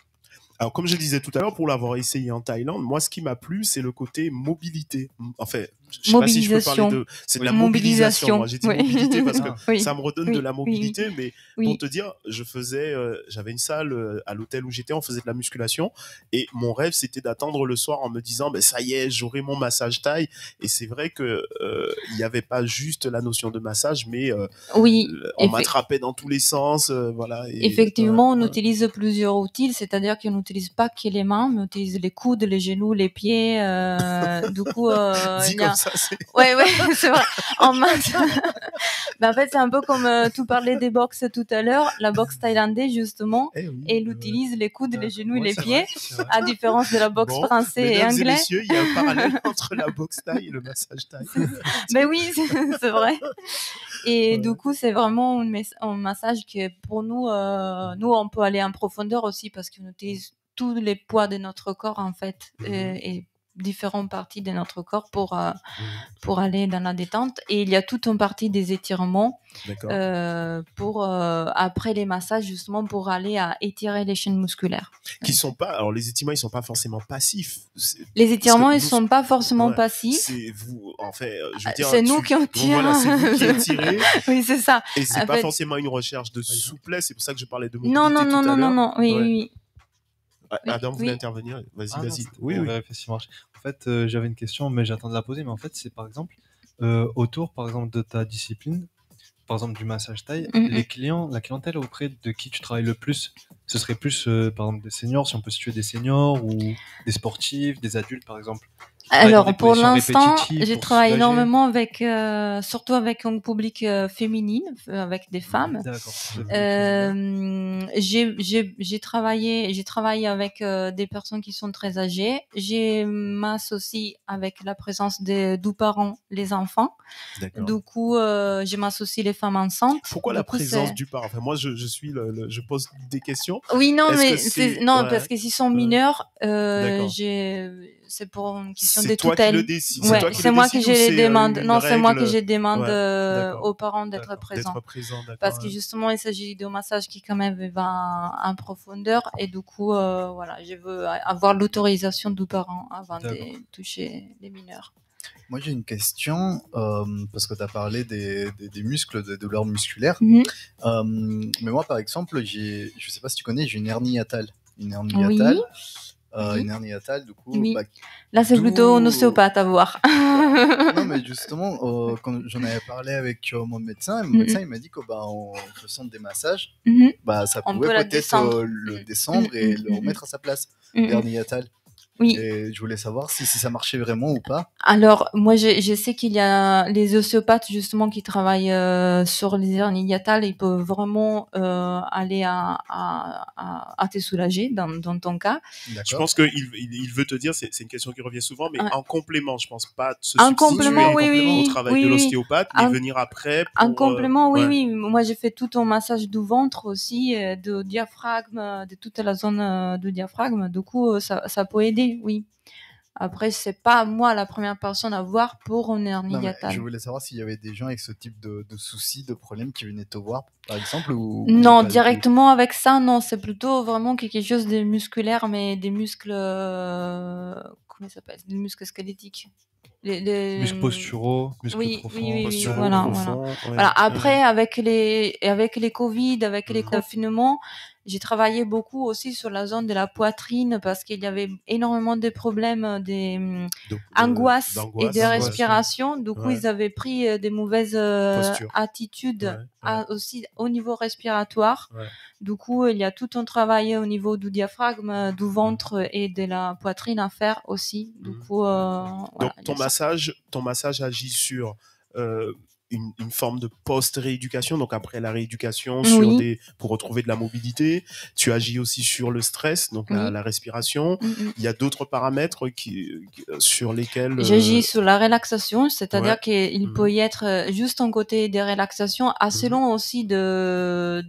[SPEAKER 1] Alors, comme je disais tout à l'heure, pour l'avoir essayé en Thaïlande, moi, ce qui m'a plu, c'est le côté mobilité. Enfin, je sais pas si je peux parler de... C'est de la mobilisation. Moi, j'ai dit mobilité parce que ça me redonne de la mobilité. Mais pour te dire, j'avais une salle à l'hôtel où j'étais, on faisait de la musculation. Et mon rêve, c'était d'attendre le soir en me disant, ben, ça y est, j'aurai mon massage thaï. Et c'est vrai que il n'y avait pas juste la notion de massage, mais on m'attrapait dans tous les sens. Voilà. Et,
[SPEAKER 4] effectivement, on utilise plusieurs outils, c'est-à-dire qu'on n'utilise pas que les mains, mais on utilise les coudes, les genoux, les pieds. Du coup,
[SPEAKER 1] ça,
[SPEAKER 4] ouais, c'est vrai. Ben, en fait, c'est un peu comme tu parlais des box tout à l'heure, la boxe thaïlandaise justement, et il utilise les coudes, les genoux et les pieds, à différence de la boxe française et anglais.
[SPEAKER 1] Messieurs, il y a un parallèle entre la boxe thaï et le massage thaï.
[SPEAKER 4] Mais oui, c'est vrai. Et du coup, c'est vraiment un massage que pour nous, on peut aller en profondeur aussi parce qu'on utilise tous les poids de notre corps en fait, et différentes parties de notre corps pour aller dans la détente. Et il y a toute une partie des étirements pour après les massages justement pour aller à étirer les chaînes musculaires.
[SPEAKER 1] Qui sont pas, alors les étirements ils sont pas forcément passifs.
[SPEAKER 4] Les étirements ils sont pas forcément passifs.
[SPEAKER 1] C'est vous, en fait, je veux dire,
[SPEAKER 4] c'est nous qui on tire.
[SPEAKER 1] Voilà, c'est vous qui étirez.
[SPEAKER 4] Oui, c'est ça.
[SPEAKER 1] Et c'est pas forcément une recherche de souplesse. C'est pour ça que je parlais de mobilité tout à l'heure.
[SPEAKER 4] Non. Oui.
[SPEAKER 1] Adam voulait intervenir. Vas-y.
[SPEAKER 5] Oui. En fait, j'avais une question, mais j'attends de la poser. Mais en fait, c'est par exemple autour, par exemple, de ta discipline, par exemple du massage thaï, la clientèle auprès de qui tu travailles le plus, ce serait plus, par exemple, des seniors, si on peut situer des seniors ou des sportifs, des adultes, par exemple.
[SPEAKER 4] Alors, pour l'instant, j'ai travaillé énormément avec, surtout avec un public féminine, avec des femmes.
[SPEAKER 5] D'accord.
[SPEAKER 4] J'ai travaillé avec des personnes qui sont très âgées. J'ai m'associe avec la présence des deux parents, les enfants.
[SPEAKER 1] D'accord.
[SPEAKER 4] Du coup, je m'associe les femmes enceintes.
[SPEAKER 1] Pourquoi la présence du parent? Enfin, moi, je pose des questions.
[SPEAKER 4] Oui, non, mais parce que s'ils sont mineurs, c'est pour une question de tutelle.
[SPEAKER 1] C'est toi qui le décides.
[SPEAKER 4] C'est moi qui j'ai les demandes. Non, c'est moi que j'ai demande aux parents d'être présents. Parce que justement, il s'agit de massage qui quand même va en profondeur et du coup, voilà, je veux avoir l'autorisation des parents avant de toucher les mineurs.
[SPEAKER 3] Moi, j'ai une question, parce que tu as parlé des muscles, des douleurs musculaires. Mais moi, par exemple, je sais pas si tu connais, j'ai une hernie hiatale. Une hernie hiatale. Une hernie hiatale, du coup.
[SPEAKER 4] Oui. Là, c'est plutôt un ostéopathe à voir.
[SPEAKER 3] Non, mais justement, quand j'en avais parlé avec mon médecin, il m'a dit qu'en faisant des massages, ça pouvait peut-être le descendre et le remettre à sa place, l'hernie hiatale.
[SPEAKER 4] Oui.
[SPEAKER 3] Et je voulais savoir si ça marchait vraiment ou pas.
[SPEAKER 4] Alors, moi, je sais qu'il y a les ostéopathes, justement, qui travaillent sur les hernies hiatales. Ils peuvent vraiment aller à te soulager dans ton cas.
[SPEAKER 1] D'accord. Je pense qu'il veut te dire, c'est une question qui revient souvent, mais en complément, je pense pas se substituer au travail de l'ostéopathe, mais venir après.
[SPEAKER 4] En complément, oui. Moi, j'ai fait tout un massage du ventre aussi, de diaphragme, de toute la zone de diaphragme. Du coup, ça peut aider. Oui. Après, c'est pas moi la première personne à voir pour une hernie hiatale.
[SPEAKER 3] Je voulais savoir s'il y avait des gens avec ce type de soucis, de problèmes qui venaient te voir, par exemple, ou
[SPEAKER 4] non, directement avec ça, non. C'est plutôt vraiment quelque chose de musculaire, mais des muscles, comment ça s'appelle, des muscles squelettiques. Les
[SPEAKER 5] muscles posturaux, muscles profonds.
[SPEAKER 4] Oui, voilà. Après, avec les Covid, avec les confinements, j'ai travaillé beaucoup aussi sur la zone de la poitrine parce qu'il y avait énormément de problèmes angoisses et de respiration. Du coup, ils avaient pris des mauvaises attitudes aussi au niveau respiratoire. Du coup, il y a tout un travail au niveau du diaphragme, du ventre et de la poitrine à faire aussi. Du coup,
[SPEAKER 1] donc ton massage agit sur une forme de post-rééducation, donc après la rééducation, pour retrouver de la mobilité. Tu agis aussi sur le stress, donc la respiration. Il y a d'autres paramètres sur lesquels...
[SPEAKER 4] J'agis sur la relaxation, c'est-à-dire qu'il peut y être juste un côté de relaxation, selon aussi de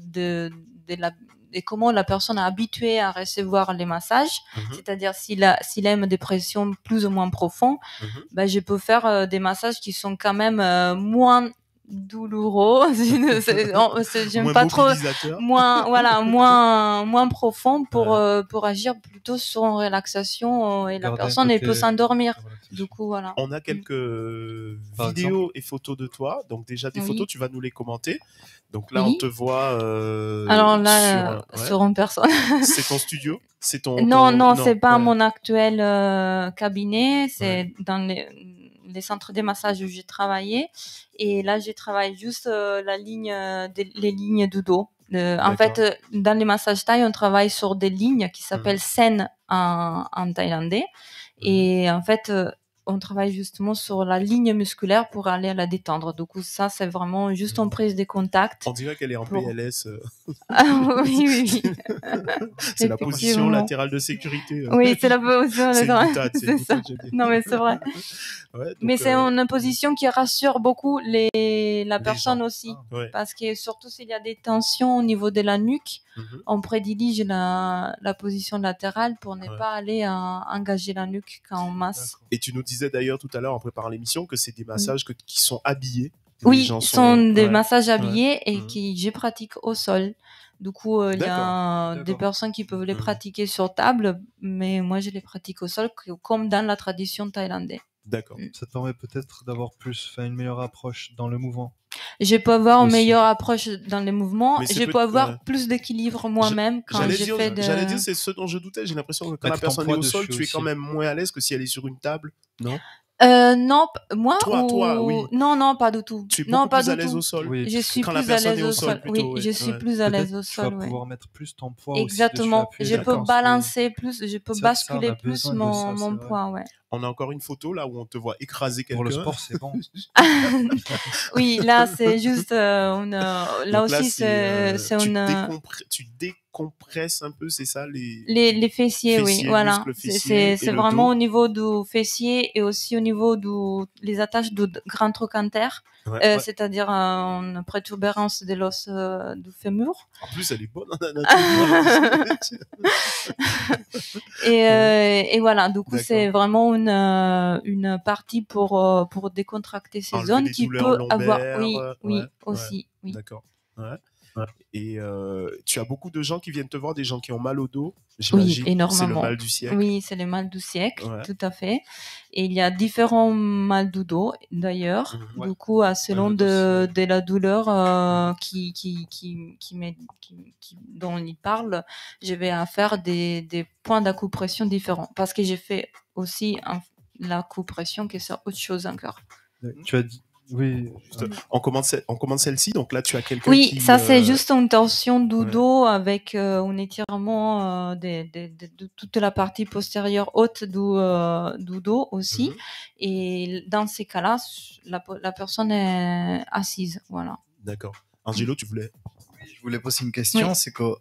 [SPEAKER 4] comment la personne est habituée à recevoir les massages. C'est-à-dire s'il aime des pressions plus ou moins profondes, je peux faire des massages qui sont quand même moins douloureux. J'aime pas trop, moins profond pour agir plutôt sur une relaxation et la personne elle peut s'endormir. Du coup, voilà.
[SPEAKER 1] On a quelques vidéos et photos de toi. Donc déjà des photos, tu vas nous les commenter. Donc là, on te voit.
[SPEAKER 4] Alors là, sur une personne.
[SPEAKER 1] C'est ton studio? C'est ton.
[SPEAKER 4] Non, c'est pas mon actuel cabinet. C'est dans les centres de massage où j'ai travaillé. Et là, j'ai travaillé juste les lignes du dos. En fait, dans les massages thaï, on travaille sur des lignes qui s'appellent sen en thaïlandais. Et en fait, on travaille justement sur la ligne musculaire pour aller la détendre. Du coup, ça, c'est vraiment juste en prise de contact.
[SPEAKER 1] On dirait qu'elle est en PLS.
[SPEAKER 4] Oui.
[SPEAKER 1] C'est la position latérale de sécurité.
[SPEAKER 4] Oui, c'est la position
[SPEAKER 1] latérale.
[SPEAKER 4] C'est ça. Non, mais c'est vrai. Mais c'est une position qui rassure beaucoup la personne aussi. Parce que surtout s'il y a des tensions au niveau de la nuque, on prédilige la position latérale pour ne pas aller engager la nuque quand on masse.
[SPEAKER 1] Et tu nous disais d'ailleurs tout à l'heure en préparant l'émission que c'est des massages qui sont habillés.
[SPEAKER 4] Oui, ce sont des massages habillés et que je pratique au sol. Du coup, il y a des personnes qui peuvent les pratiquer sur table, mais moi je les pratique au sol comme dans la tradition thaïlandaise.
[SPEAKER 1] D'accord.
[SPEAKER 5] Ça te permet peut-être d'avoir une meilleure approche dans le mouvement.
[SPEAKER 4] Je peux avoir une meilleure approche dans les mouvements. Je peux avoir plus d'équilibre moi-même quand j'ai fait de...
[SPEAKER 1] J'allais dire, c'est ce dont je doutais. J'ai l'impression que quand la personne est au sol, tu es quand même moins à l'aise que si elle est sur une table, non?
[SPEAKER 4] Non, moi
[SPEAKER 1] toi, oui.
[SPEAKER 4] Non, pas du tout.
[SPEAKER 1] Tu es beaucoup plus à l'aise au sol.
[SPEAKER 5] Oui,
[SPEAKER 4] je suis plus à l'aise au sol. Oui, je suis plus à l'aise au sol.
[SPEAKER 5] Tu vas pouvoir mettre plus ton poids.
[SPEAKER 4] Exactement.
[SPEAKER 5] Aussi dessus,
[SPEAKER 4] je peux balancer plus, je peux basculer plus mon poids,
[SPEAKER 1] On a encore une photo là où on te voit écraser quelqu'un.
[SPEAKER 5] Pour le sport, c'est bon.
[SPEAKER 4] Oui, là c'est juste là aussi c'est
[SPEAKER 1] tu décompresses un peu, c'est ça
[SPEAKER 4] les fessiers, oui, voilà. C'est vraiment au niveau du fessier et aussi au niveau les attaches du grand trochanter. C'est-à-dire une protubérance de l'os du fémur.
[SPEAKER 1] En plus, elle est bonne en anatomie.
[SPEAKER 4] Et voilà, du coup, c'est vraiment une partie pour décontracter ces zones qui peut avoir. Oui, aussi. Oui.
[SPEAKER 1] D'accord. Et tu as beaucoup de gens qui viennent te voir, des gens qui ont mal au dos.
[SPEAKER 4] Oui, énormément.
[SPEAKER 1] C'est le mal du siècle.
[SPEAKER 4] Oui, c'est le mal du siècle, tout à fait. Et il y a différents mal du dos, d'ailleurs. Du coup, selon de la douleur dont il parle, je vais faire des points d'acupression différents. Parce que j'ai fait aussi l'acupression qui est autre chose encore.
[SPEAKER 5] Tu as dit. Oui.
[SPEAKER 1] On commence celle-ci, donc là tu as quelqu'un
[SPEAKER 4] qui... ça c'est juste une torsion du dos avec un étirement de toute la partie postérieure haute du dos aussi. Et dans ces cas-là, la personne est assise, voilà.
[SPEAKER 1] D'accord. Angelo, tu voulais...
[SPEAKER 3] Oui, je voulais poser une question, c'est que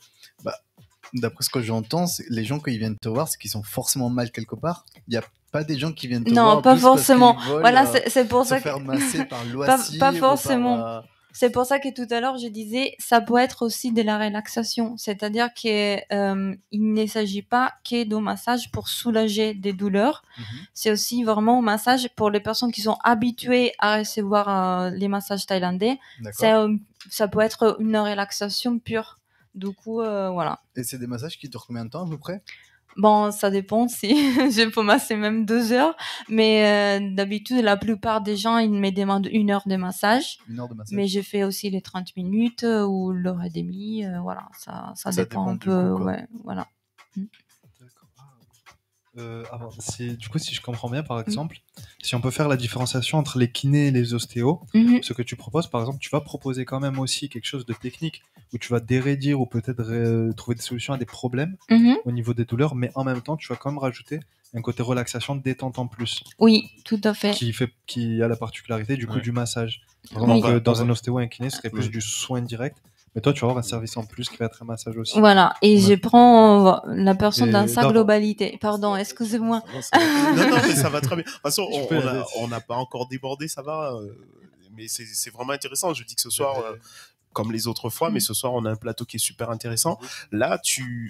[SPEAKER 3] d'après ce que j'entends, les gens quand ils viennent te voir, c'est qu'ils sont forcément mal quelque part. Il y a pas des gens qui viennent te voir.
[SPEAKER 4] Non, pas forcément. Voilà, c'est pour ça
[SPEAKER 3] que faire masser par l'oisier.
[SPEAKER 4] Pas forcément. C'est pour ça que tout à l'heure je disais, ça peut être aussi de la relaxation, c'est-à-dire que il ne s'agit pas que de massage pour soulager des douleurs. C'est aussi vraiment un massage pour les personnes qui sont habituées à recevoir les massages thaïlandais. Ça peut être une relaxation pure. Du coup, voilà.
[SPEAKER 3] Et c'est des massages qui durent combien de temps à peu près ?
[SPEAKER 4] Bon, ça dépend si je peux masser même 2 heures, mais d'habitude, la plupart des gens, ils me demandent 1 heure de massage.
[SPEAKER 3] 1 heure de massage.
[SPEAKER 4] Mais je fais aussi les 30 minutes ou l'heure et demie. Voilà, ça dépend un peu. Ouais, voilà.
[SPEAKER 5] Du coup, si je comprends bien, par exemple, si on peut faire la différenciation entre les kinés et les ostéos, ce que tu proposes, par exemple, tu vas proposer quand même aussi quelque chose de technique où tu vas dérédir ou peut-être trouver des solutions à des problèmes au niveau des douleurs, mais en même temps, tu vas quand même rajouter un côté relaxation, détente en plus.
[SPEAKER 4] Oui, tout à fait.
[SPEAKER 5] Qui a la particularité du coup du massage. Par exemple, dans un ostéo, un kiné, ce serait plus du soin direct. Mais toi, tu vas avoir un service en plus qui va être un massage aussi.
[SPEAKER 4] Voilà, et je prends la personne dans sa globalité. Pardon, excusez-moi.
[SPEAKER 1] Non, mais ça va très bien. De toute façon, on n'a pas encore débordé, ça va. Mais c'est vraiment intéressant. Je dis que ce soir, comme les autres fois, mais ce soir, on a un plateau qui est super intéressant. Là,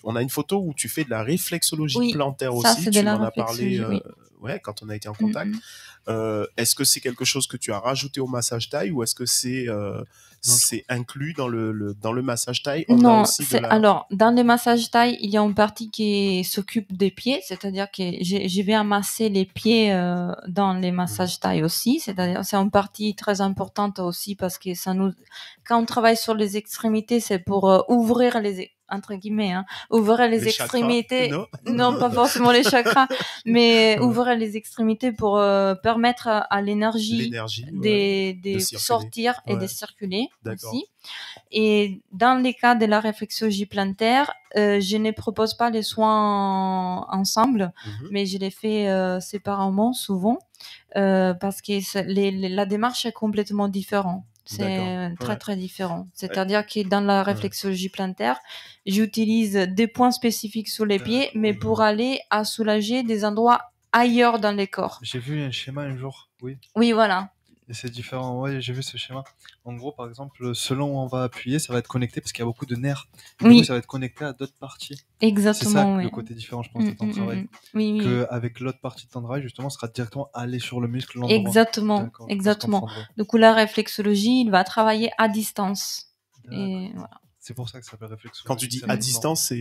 [SPEAKER 1] on a une photo où tu fais de la réflexologie plantaire aussi. Tu m'en as parlé quand on a été en contact. Est-ce que c'est quelque chose que tu as rajouté au massage taille ou est-ce que c'est inclus dans le massage taille?
[SPEAKER 4] Non, alors dans le massage taille, il y a une partie qui s'occupe des pieds, c'est-à-dire que je vais amasser les pieds dans les massages taille aussi, c'est-à-dire c'est une partie très importante aussi parce que quand on travaille sur les extrémités, c'est pour ouvrir entre guillemets, ouvrir les extrémités, non pas forcément les chakras, mais ouvrir les extrémités pour permettre à l'énergie de sortir et de circuler aussi. Et dans les cas de la réflexologie plantaire, je ne propose pas les soins ensemble, mais je les fais séparément souvent parce que la démarche est complètement différente. C'est très différent. C'est-à-dire que dans la réflexologie plantaire, j'utilise des points spécifiques sur les pieds, mais pour aller à soulager des endroits ailleurs dans le corps.
[SPEAKER 5] J'ai vu un schéma un jour, oui.
[SPEAKER 4] Oui, voilà.
[SPEAKER 5] Et c'est différent, ouais, j'ai vu ce schéma. En gros, par exemple, selon où on va appuyer, ça va être connecté parce qu'il y a beaucoup de nerfs. Du coup, ça va être connecté à d'autres parties.
[SPEAKER 4] Exactement,
[SPEAKER 5] c'est ça le côté différent, je pense, de ton travail.
[SPEAKER 4] Oui.
[SPEAKER 5] Qu'avec l'autre partie de ton travail, justement, ça sera directement aller sur le muscle, l'endroit.
[SPEAKER 4] Exactement. Du coup, la réflexologie, il va travailler à distance. Et voilà.
[SPEAKER 5] C'est pour ça que ça s'appelle réflexologie.
[SPEAKER 1] Quand tu dis à distance,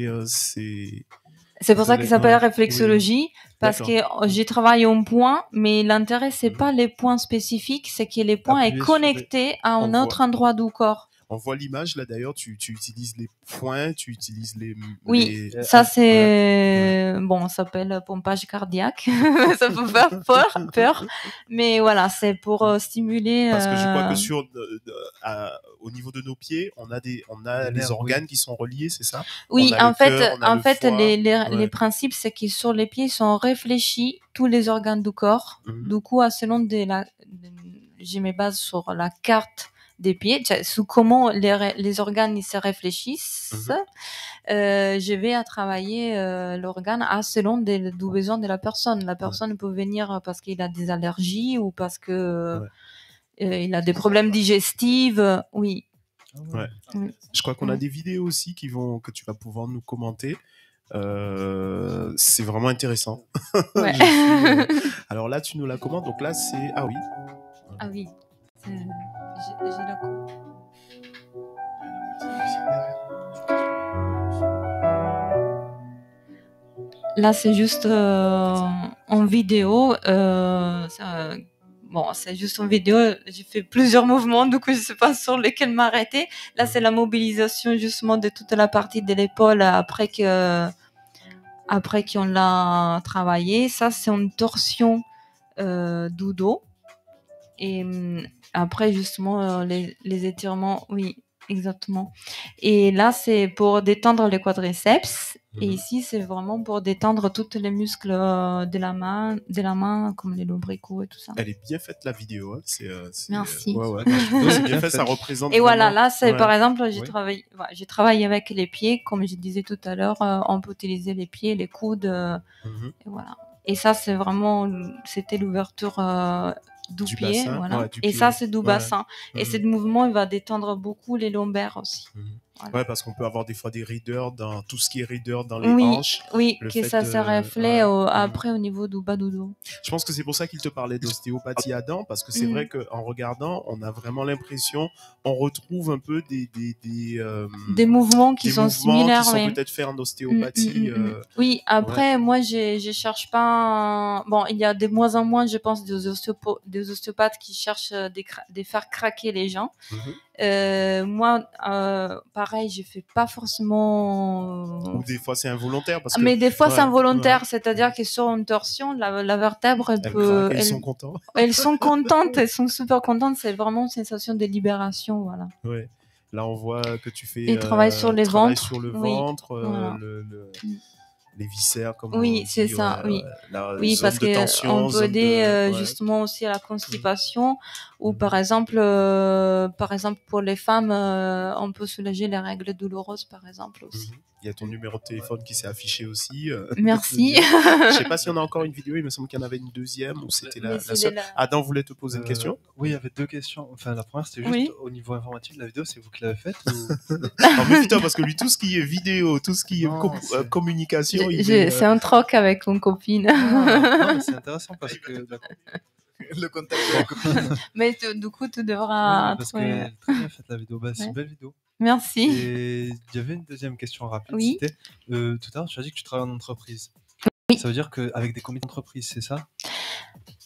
[SPEAKER 4] c'est pour ça qu'il s'appelle réflexologie, parce que j'ai travaillé en point, mais l'intérêt, c'est pas les points spécifiques, c'est que les points est connecté à un autre endroit du corps.
[SPEAKER 1] On voit l'image, là, d'ailleurs, tu utilises les points, tu utilises les...
[SPEAKER 4] Oui, ça c'est... Bon, ça s'appelle pompage cardiaque. Ça peut faire peur. Mais voilà, c'est pour stimuler...
[SPEAKER 1] Parce que je crois que au niveau de nos pieds, on a les organes qui sont reliés, c'est ça?
[SPEAKER 4] Oui, en fait, les principes, c'est que sur les pieds, sont réfléchis tous les organes du corps. Du coup, selon j'ai mes bases sur la carte des pieds, sous comment les organes ils se réfléchissent, je vais travailler l'organe selon du besoin de la personne. La personne peut venir parce qu'il a des allergies ou parce que il a des problèmes digestifs. Oui.
[SPEAKER 1] Ouais. Je crois qu'on a des vidéos aussi que tu vas pouvoir nous commenter. C'est vraiment intéressant.
[SPEAKER 4] Ouais.
[SPEAKER 1] Alors là, tu nous la commandes. Donc là, c'est ah oui.
[SPEAKER 4] Ah oui. J'ai la coupe. Là, c'est juste en vidéo. C'est juste en vidéo. J'ai fait plusieurs mouvements, du coup, je sais pas sur lesquels m'arrêter. Là, c'est la mobilisation justement de toute la partie de l'épaule après qu'on l'a travaillé. Ça, c'est une torsion du dos. Et après, justement, les étirements, oui, exactement. Et là, c'est pour détendre les quadriceps. Et ici, c'est vraiment pour détendre tous les muscles de la main, comme les lombricaux et tout ça.
[SPEAKER 1] Elle est bien faite, la vidéo. Hein.
[SPEAKER 4] Merci.
[SPEAKER 1] C'est bien fait, ça représente.
[SPEAKER 4] Et voilà, là, c'est par exemple, j'ai travaillé avec les pieds, comme je disais tout à l'heure, on peut utiliser les pieds, les coudes, et voilà. Et ça, c'était l'ouverture du pied, bassin, voilà. Du pied. Et ça, c'est du bassin. Et ce mouvement, il va détendre beaucoup les lombaires aussi. Voilà.
[SPEAKER 1] Ouais, parce qu'on peut avoir des fois des raideurs dans tout ce qui est raideur dans les
[SPEAKER 4] Oui,
[SPEAKER 1] hanches.
[SPEAKER 4] oui,
[SPEAKER 1] Le
[SPEAKER 4] que
[SPEAKER 1] fait
[SPEAKER 4] ça
[SPEAKER 1] de-
[SPEAKER 4] se reflète
[SPEAKER 1] ouais.
[SPEAKER 4] après au niveau du bas du dos.
[SPEAKER 1] Je pense que c'est pour ça qu'il te parlait d'ostéopathie à dents, parce que c'est vrai qu'en regardant, on a vraiment l'impression, on retrouve un peu
[SPEAKER 4] Des mouvements qui sont similaires,
[SPEAKER 1] qui sont
[SPEAKER 4] oui.
[SPEAKER 1] peut-être faits en ostéopathie.
[SPEAKER 4] Oui, après, moi, je cherche pas. Bon, il y a de moins en moins, je pense, des ostéopathes qui cherchent de faire craquer les gens. Moi, pareil, je fais pas forcément.
[SPEAKER 1] Ou des fois c'est involontaire parce que.
[SPEAKER 4] Mais des fois c'est involontaire, c'est-à-dire que sur une torsion, la vertèbre,
[SPEAKER 1] ils sont contents.
[SPEAKER 4] Elles sont contentes, elles sont super contentes. C'est vraiment une sensation de libération, voilà.
[SPEAKER 1] Ouais. Là, on voit que tu fais.
[SPEAKER 4] Et travaille sur les ventres.
[SPEAKER 1] Sur le
[SPEAKER 4] oui.
[SPEAKER 1] ventre,
[SPEAKER 4] Voilà.
[SPEAKER 1] les viscères, comme
[SPEAKER 4] oui,
[SPEAKER 1] on dit.
[SPEAKER 4] c'est ça, oui. Oui, parce
[SPEAKER 1] qu'on
[SPEAKER 4] peut aider justement aussi à la constipation, ou par exemple pour les femmes, on peut soulager les règles douloureuses, par exemple aussi.
[SPEAKER 1] Il y a ton numéro de téléphone qui s'est affiché aussi.
[SPEAKER 4] Merci.
[SPEAKER 1] Je sais pas s'il y en a encore une vidéo, il me semble qu'il y en avait une deuxième, ou c'était la seule. Adam voulait te poser une question.
[SPEAKER 5] Oui, il y avait deux questions. Enfin, la première, c'était juste au niveau informatique de la vidéo, c'est vous qui l'avez faite ou...
[SPEAKER 1] Non, mais putain, parce que lui, tout ce qui est vidéo, tout ce qui est communication,
[SPEAKER 4] c'est un troc avec une copine.
[SPEAKER 5] Non, mais c'est intéressant parce que...
[SPEAKER 3] Le contact de la copine.
[SPEAKER 4] Mais du coup, tu devras...
[SPEAKER 5] Oui, parce qu'elle a très bien fait la vidéo. C'est une belle vidéo.
[SPEAKER 4] Merci.
[SPEAKER 5] Et il y avait une deuxième question rapide.
[SPEAKER 4] Oui.
[SPEAKER 5] C'était, tout à l'heure, tu as dit que tu travailles en entreprise.
[SPEAKER 4] Oui.
[SPEAKER 5] Ça veut dire qu'avec des comités d'entreprise, c'est ça?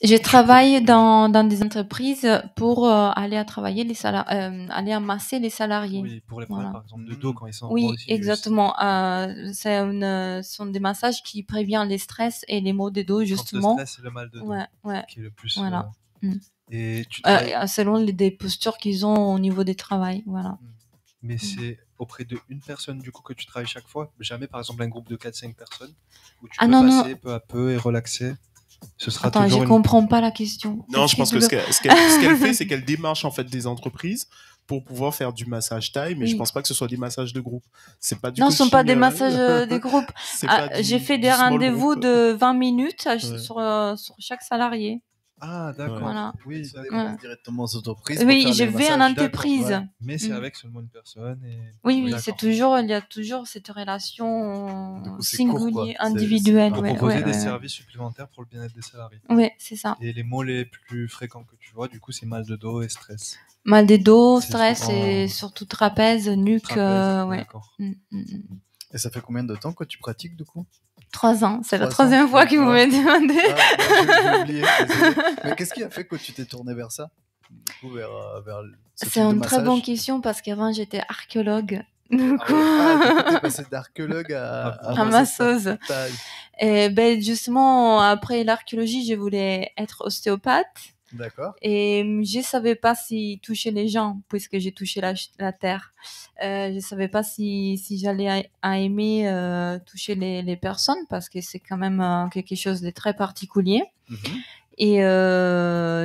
[SPEAKER 4] Je travaille dans des entreprises pour aller travailler aller amasser les salariés.
[SPEAKER 5] Oui, pour les problèmes, par exemple, de dos quand ils sont...
[SPEAKER 4] Oui, exactement. Ce sont des massages qui préviennent les stress et les maux de dos, justement.
[SPEAKER 5] Quand le stress et le mal de dos, qui est le plus...
[SPEAKER 4] Voilà.
[SPEAKER 5] Et tu travailles...
[SPEAKER 4] selon des postures qu'ils ont au niveau des travails, voilà.
[SPEAKER 5] Mais c'est auprès d'une personne du coup que tu travailles chaque fois, jamais par exemple un groupe de 4-5 personnes où tu peux passer peu à peu et relaxer. Ce sera
[SPEAKER 4] Attends, je comprends pas la question.
[SPEAKER 1] Non, je pense que ce qu'elle fait, c'est qu'elle démarche en fait des entreprises pour pouvoir faire du massage taille, mais je pense pas que ce soit des massages de groupe. C'est pas du
[SPEAKER 4] Non, ce sont pas des massages de groupe. J'ai fait des rendez-vous de 20 minutes sur chaque salarié.
[SPEAKER 5] Ah, d'accord.
[SPEAKER 4] Voilà.
[SPEAKER 3] Oui, directement aux entreprises.
[SPEAKER 4] Oui, je vais en entreprise.
[SPEAKER 5] Mais c'est avec seulement une personne.
[SPEAKER 4] Oui, il y a toujours cette relation singulière, individuelle.
[SPEAKER 5] Pour proposer des services supplémentaires pour le bien-être des salariés.
[SPEAKER 4] Oui, c'est ça.
[SPEAKER 5] Et les mots les plus fréquents que tu vois, du coup, c'est mal de dos et stress.
[SPEAKER 4] Mal de dos, stress et surtout trapèze, nuque.
[SPEAKER 5] D'accord.
[SPEAKER 3] Et ça fait combien de temps que tu pratiques du coup?
[SPEAKER 4] 3 ans, c'est la troisième fois que vous m'avez demandé.
[SPEAKER 3] J'ai oublié, mais qu'est-ce qui a fait que tu t'es tourné vers ça? Du coup, vers
[SPEAKER 4] c'est une très bonne question parce qu'avant j'étais archéologue.
[SPEAKER 3] Du coup, t'es passé d'archéologue à
[SPEAKER 4] masseuse. Et justement, après l'archéologie, je voulais être ostéopathe.
[SPEAKER 3] D'accord.
[SPEAKER 4] Et je savais pas si toucher les gens, puisque j'ai touché la terre. Je savais pas si j'allais aimer toucher les personnes, parce que c'est quand même quelque chose de très particulier. Et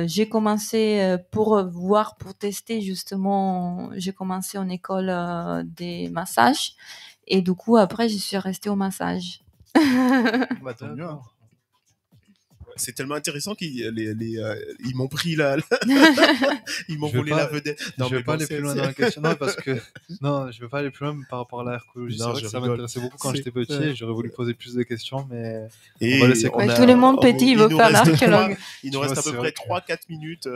[SPEAKER 4] j'ai commencé pour tester justement, j'ai commencé en école des massages. Et du coup, après, je suis restée au massage.
[SPEAKER 3] Bah, tant mieux.
[SPEAKER 1] C'est tellement intéressant qu'ils m'ont pris ils m'ont volé la vedette.
[SPEAKER 5] Non, je vais pas aller plus loin dans la question, parce que je veux pas aller plus loin par rapport à l'archéologie. C'est vrai que ça m'intéressait beaucoup quand j'étais petit et j'aurais voulu poser plus de questions, mais on va laisser
[SPEAKER 4] tout le monde petit veut faire l'archéologue.
[SPEAKER 1] Il nous reste à peu près 3-4 minutes.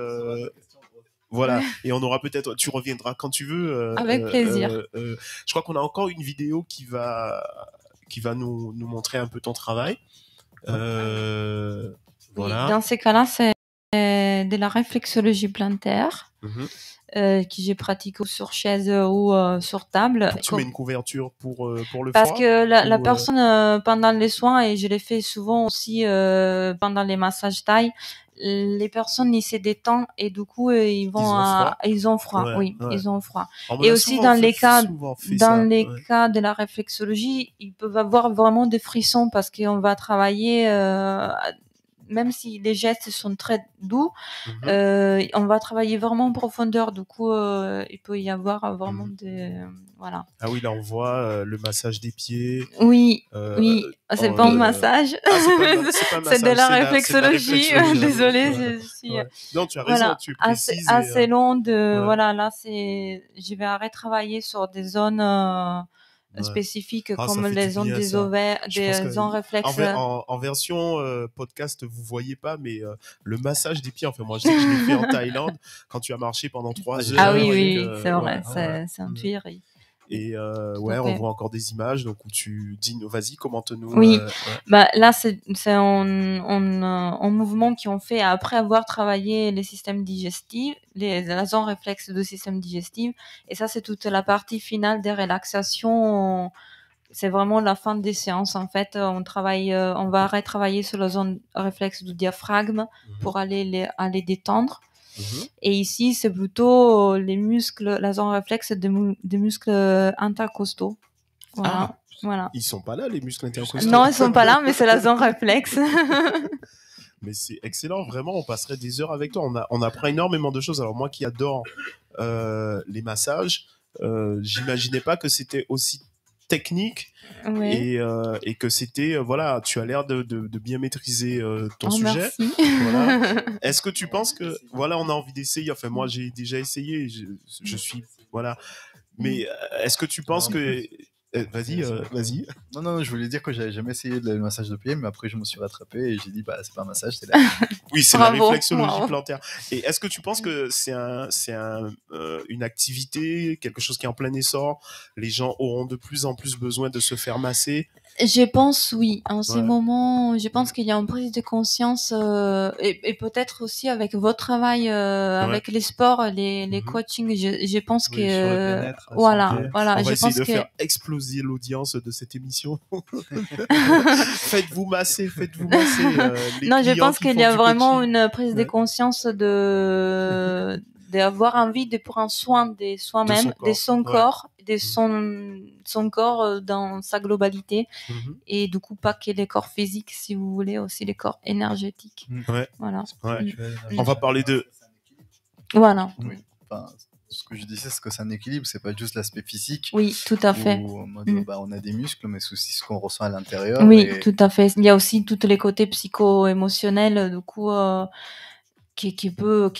[SPEAKER 1] Voilà, et on aura peut-être, tu reviendras quand tu veux.
[SPEAKER 4] Avec plaisir.
[SPEAKER 1] Je crois qu'on a encore une vidéo qui va nous montrer un peu ton travail. Voilà.
[SPEAKER 4] Dans ces cas-là, c'est de la réflexologie plantaire que j'ai pratiqué sur chaise ou sur table.
[SPEAKER 1] Tu mets une couverture pour le froid?
[SPEAKER 4] Parce que la personne, pendant les soins, et je l'ai fait souvent aussi pendant les massages taille, les personnes ils se détendent et du coup ils ont froid. Ils ont froid. Et aussi dans les cas de la réflexologie, ils peuvent avoir vraiment des frissons parce qu'on va travailler même si les gestes sont très doux, on va travailler vraiment en profondeur. Du coup, il peut y avoir vraiment des, voilà.
[SPEAKER 1] Ah oui, là on voit le massage des pieds.
[SPEAKER 4] Oui, oui, c'est pas un massage. C'est de la réflexologie. Désolée, je suis.
[SPEAKER 1] Non, tu as raison, tu précises.
[SPEAKER 4] Assez long de, voilà, là je vais arrêter de travailler sur des zones spécifiques comme les zones des ovaires, des zones réflexes.
[SPEAKER 1] En version podcast, vous voyez pas, mais le massage des pieds, enfin moi je sais que je l'ai fait en Thaïlande quand tu as marché pendant 3 heures.
[SPEAKER 4] Ah oui, c'est vrai, c'est un tuerie.
[SPEAKER 1] Et on voit encore des images, donc où tu dis, vas-y, commente-nous.
[SPEAKER 4] Oui, là c'est un mouvement qu'on fait après avoir travaillé les systèmes digestifs, la zone réflexe du système digestif, et ça c'est toute la partie finale des relaxations. C'est vraiment la fin des séances en fait. On va retravailler sur la zone réflexe du diaphragme pour aller détendre. Et ici, c'est plutôt les muscles, la zone réflexe des muscles intercostaux. Voilà. Voilà.
[SPEAKER 1] Ils sont pas là, les muscles intercostaux?
[SPEAKER 4] Non, ils sont pas là, mais c'est la zone réflexe.
[SPEAKER 1] Mais c'est excellent, vraiment, on passerait des heures avec toi. On apprend énormément de choses. Alors moi qui adore les massages, j'imaginais pas que c'était aussi technique et que c'était voilà, tu as l'air de bien maîtriser ton sujet. Voilà. Est-ce que tu penses que voilà, on a envie d'essayer, enfin moi j'ai déjà essayé, je suis voilà, mais est-ce que tu penses que vas-y.
[SPEAKER 3] Non, je voulais dire que j'avais jamais essayé le massage de pied, mais après je me suis rattrapé et j'ai dit c'est pas un massage, c'est la.
[SPEAKER 1] Oui, c'est la réflexologie plantaire. Et est-ce que tu penses que c'est une activité, quelque chose qui est en plein essor? Les gens auront de plus en plus besoin de se faire masser?
[SPEAKER 4] Je pense oui. En ce moment, je pense qu'il y a une prise de conscience et peut-être aussi avec votre travail, avec les sports, les coachings. Je pense que voilà.
[SPEAKER 1] On va essayer de faire exploser l'audience de cette émission. Faites-vous masser.
[SPEAKER 4] Non, je pense qu'il y a vraiment une prise de conscience d'avoir envie de prendre soin de soi-même, de son corps, de son corps dans sa globalité, et du coup pas que les corps physiques, si vous voulez, aussi les corps énergétiques. Voilà.
[SPEAKER 1] On va parler de.
[SPEAKER 4] Voilà.
[SPEAKER 3] Oui. Enfin, ce que je disais, c'est que c'est un équilibre, c'est pas juste l'aspect physique.
[SPEAKER 4] Oui, tout à fait.
[SPEAKER 3] Où, en mode, on a des muscles, mais c'est aussi ce qu'on ressent à l'intérieur.
[SPEAKER 4] Oui, tout à fait. Il y a aussi tous les côtés psycho-émotionnels, du coup. Qui peut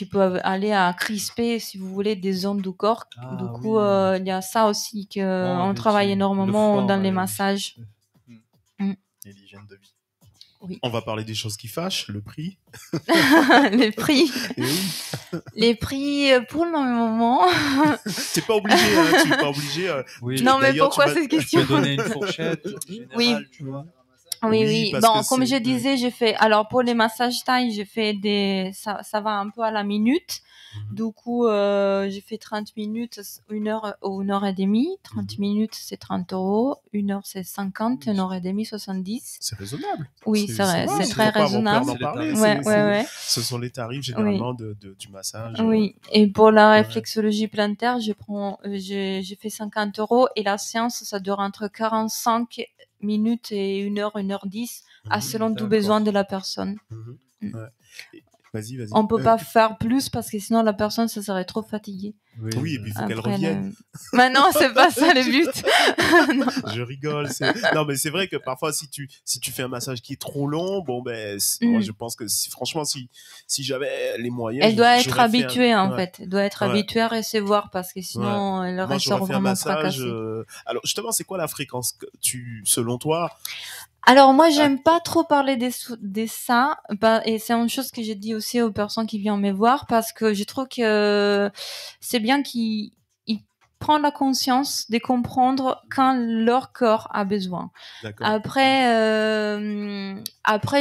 [SPEAKER 4] aller à crisper, si vous voulez, des zones du corps. Du coup, il y a ça aussi qu'on travaille énormément dans les massages.
[SPEAKER 3] Et l'hygiène de vie.
[SPEAKER 4] Oui.
[SPEAKER 1] On va parler des choses qui fâchent, le prix.
[SPEAKER 4] Les prix. Les prix, pour le moment.
[SPEAKER 1] T'es pas obligé, tu n'es pas obligé.
[SPEAKER 4] Oui. Non, mais pourquoi cette question?
[SPEAKER 5] Tu peux donner une fourchette générale,
[SPEAKER 4] oui.
[SPEAKER 5] Tu vois.
[SPEAKER 4] Oui. Bon, comme je disais, j'ai fait, alors pour les massages thaï, j'ai fait ça va un peu à la minute. Du coup, j'ai fait 30 minutes, 1 heure ou 1 heure et demie. 30 minutes, c'est 30 €. 1 heure, c'est 50. 1 heure et demie, 70.
[SPEAKER 1] C'est raisonnable.
[SPEAKER 4] Oui, c'est très raisonnable.
[SPEAKER 1] Ouais. Ce sont les tarifs généralement du massage.
[SPEAKER 4] Oui. Et pour la réflexologie plantaire, j'ai fait 50 € et la séance, ça dure entre 45 minutes et 1 heure, 1 heure 10, selon tout besoin de la personne.
[SPEAKER 1] Vas-y.
[SPEAKER 4] On peut pas faire plus parce que sinon la personne se serait trop fatiguée.
[SPEAKER 1] Oui, et puis il faut qu'elle revienne.
[SPEAKER 4] Mais non, c'est pas ça le but.
[SPEAKER 1] Je rigole. Non, mais c'est vrai que parfois, si tu fais un massage qui est trop long, moi, je pense que franchement, si j'avais les moyens,
[SPEAKER 4] elle doit être habituée en fait. Elle doit être habituée à recevoir parce que sinon elle ressort vraiment fracassée.
[SPEAKER 1] Alors justement, c'est quoi la fréquence selon toi?
[SPEAKER 4] Alors moi j'aime pas trop parler de ça, et c'est une chose que j'ai dit aussi aux personnes qui viennent me voir, parce que je trouve que c'est bien qu'ils prennent la conscience de comprendre quand leur corps a besoin. Après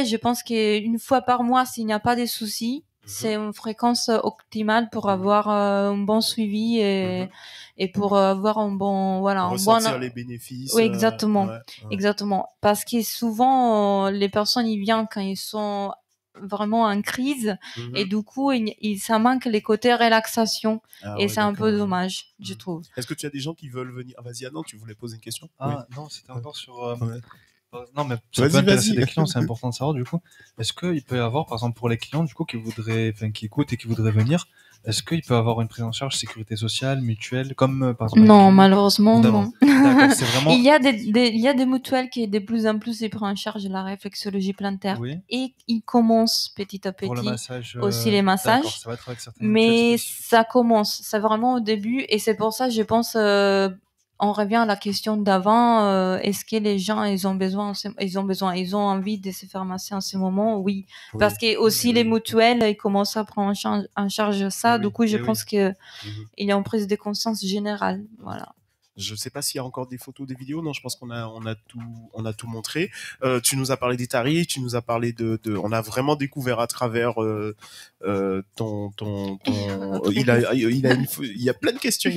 [SPEAKER 4] je pense qu'une fois par mois, s'il n'y a pas de soucis, c'est une fréquence optimale pour avoir un bon suivi et pour avoir un bon
[SPEAKER 1] ressentir les bénéfices.
[SPEAKER 4] Oui, exactement, parce que souvent les personnes ils viennent quand ils sont vraiment en crise et du coup ça manque les côtés relaxation et c'est un peu dommage, je trouve.
[SPEAKER 1] Est-ce que tu as des gens qui veulent venir? Vas-y, non, tu voulais poser une question?
[SPEAKER 5] Non, c'était encore sur Non, mais ça peut intéresser des clients, c'est important de savoir du coup. Est-ce qu'il peut y avoir, par exemple, pour les clients du coup qui écoutent et qui voudraient venir, est-ce qu'il peut y avoir une prise en charge sécurité sociale, mutuelle, comme par exemple?
[SPEAKER 4] Non, malheureusement, non.
[SPEAKER 5] D'accord, c'est vraiment.
[SPEAKER 4] Il y a des mutuelles qui de plus en plus ils prennent en charge la réflexologie plantaire et ils commencent petit à petit
[SPEAKER 5] pour le massage,
[SPEAKER 4] aussi les massages.
[SPEAKER 5] Ça va être avec certaines
[SPEAKER 4] mais ça commence, c'est vraiment au début et c'est pour ça je pense on revient à la question d'avant. Est-ce que les gens ils ont envie de se faire masser en ce moment? Oui, parce que aussi les mutuelles ils commencent à prendre en charge ça. Du coup, je pense que il y a une prise de conscience générale. Voilà.
[SPEAKER 1] Je ne sais pas s'il y a encore des photos, des vidéos. Non, je pense qu'on a tout montré. Tu nous as parlé des tarifs, tu nous as parlé on a vraiment découvert à travers ton. Il y a plein de questions.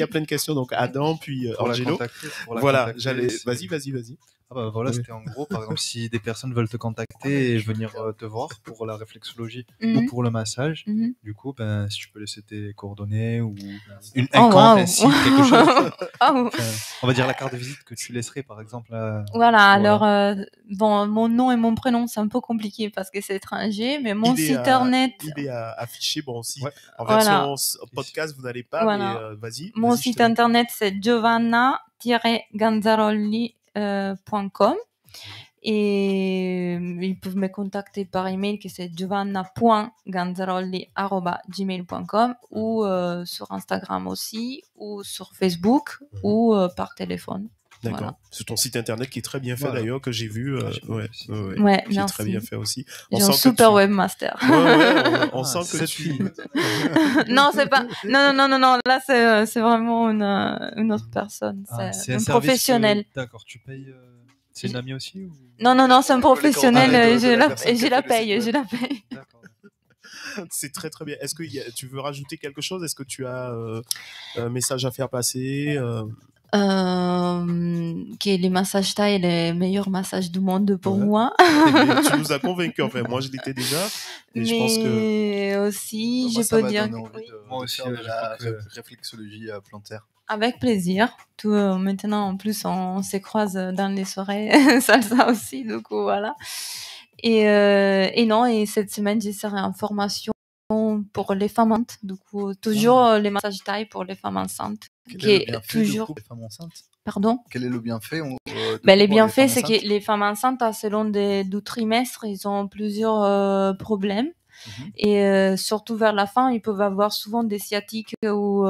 [SPEAKER 1] Donc Adam, puis Angelo. Voilà, vas-y.
[SPEAKER 5] Ah bah voilà, c'était en gros, par exemple, si des personnes veulent te contacter et venir te voir pour la réflexologie ou pour le massage, du coup, ben, si tu peux laisser tes coordonnées ou un site, quelque chose. On va dire la carte de visite que tu laisserais, par exemple.
[SPEAKER 4] Voilà, alors, bon, mon nom et mon prénom, c'est un peu compliqué parce que c'est étranger, mais mon site internet.
[SPEAKER 1] Il est affiché, bon, aussi. En version podcast, vous n'allez pas, mais vas-y.
[SPEAKER 4] Mon site internet, c'est giovanna-ganzaroli.com et ils peuvent me contacter par email que c'est giovanna.ganzaroli@gmail.com ou sur Instagram aussi ou sur Facebook ou par téléphone.
[SPEAKER 1] D'accord. Voilà. C'est ton site internet qui est très bien fait d'ailleurs, que j'ai vu.
[SPEAKER 4] Qui
[SPEAKER 1] est très bien fait aussi.
[SPEAKER 4] J'ai un super webmaster.
[SPEAKER 1] On sent que tu.
[SPEAKER 4] Non, c'est pas. Non. Là, c'est vraiment une autre personne. C'est un professionnel.
[SPEAKER 5] D'accord. Tu payes. C'est une amie aussi ou...
[SPEAKER 4] Non, c'est un professionnel. Je la paye.
[SPEAKER 5] D'accord.
[SPEAKER 1] C'est très très bien. Est-ce que tu veux rajouter quelque chose? Est-ce que tu as un message à faire passer?
[SPEAKER 4] Que les massages thaï est le meilleur massage du monde pour moi.
[SPEAKER 1] Tu nous as convaincus. Enfin, moi, je l'étais déjà. Et je pense que
[SPEAKER 4] aussi, je peux dire que
[SPEAKER 3] moi aussi, de la réflexologie plantaire.
[SPEAKER 4] Avec plaisir. Maintenant, en plus, on se croise dans les soirées salsa aussi, du coup, voilà. Et cette semaine, je serai en formation pour les femmes enceintes. Du coup, toujours les massages thaï pour les femmes enceintes.
[SPEAKER 3] Quel est le bienfait
[SPEAKER 4] toujours...
[SPEAKER 3] des femmes enceintes?
[SPEAKER 4] Pardon?
[SPEAKER 3] Quel est le bienfait
[SPEAKER 4] les bienfaits, c'est que les femmes enceintes, selon du trimestre, ils ont plusieurs problèmes. Et surtout vers la fin, ils peuvent avoir souvent des sciatiques ou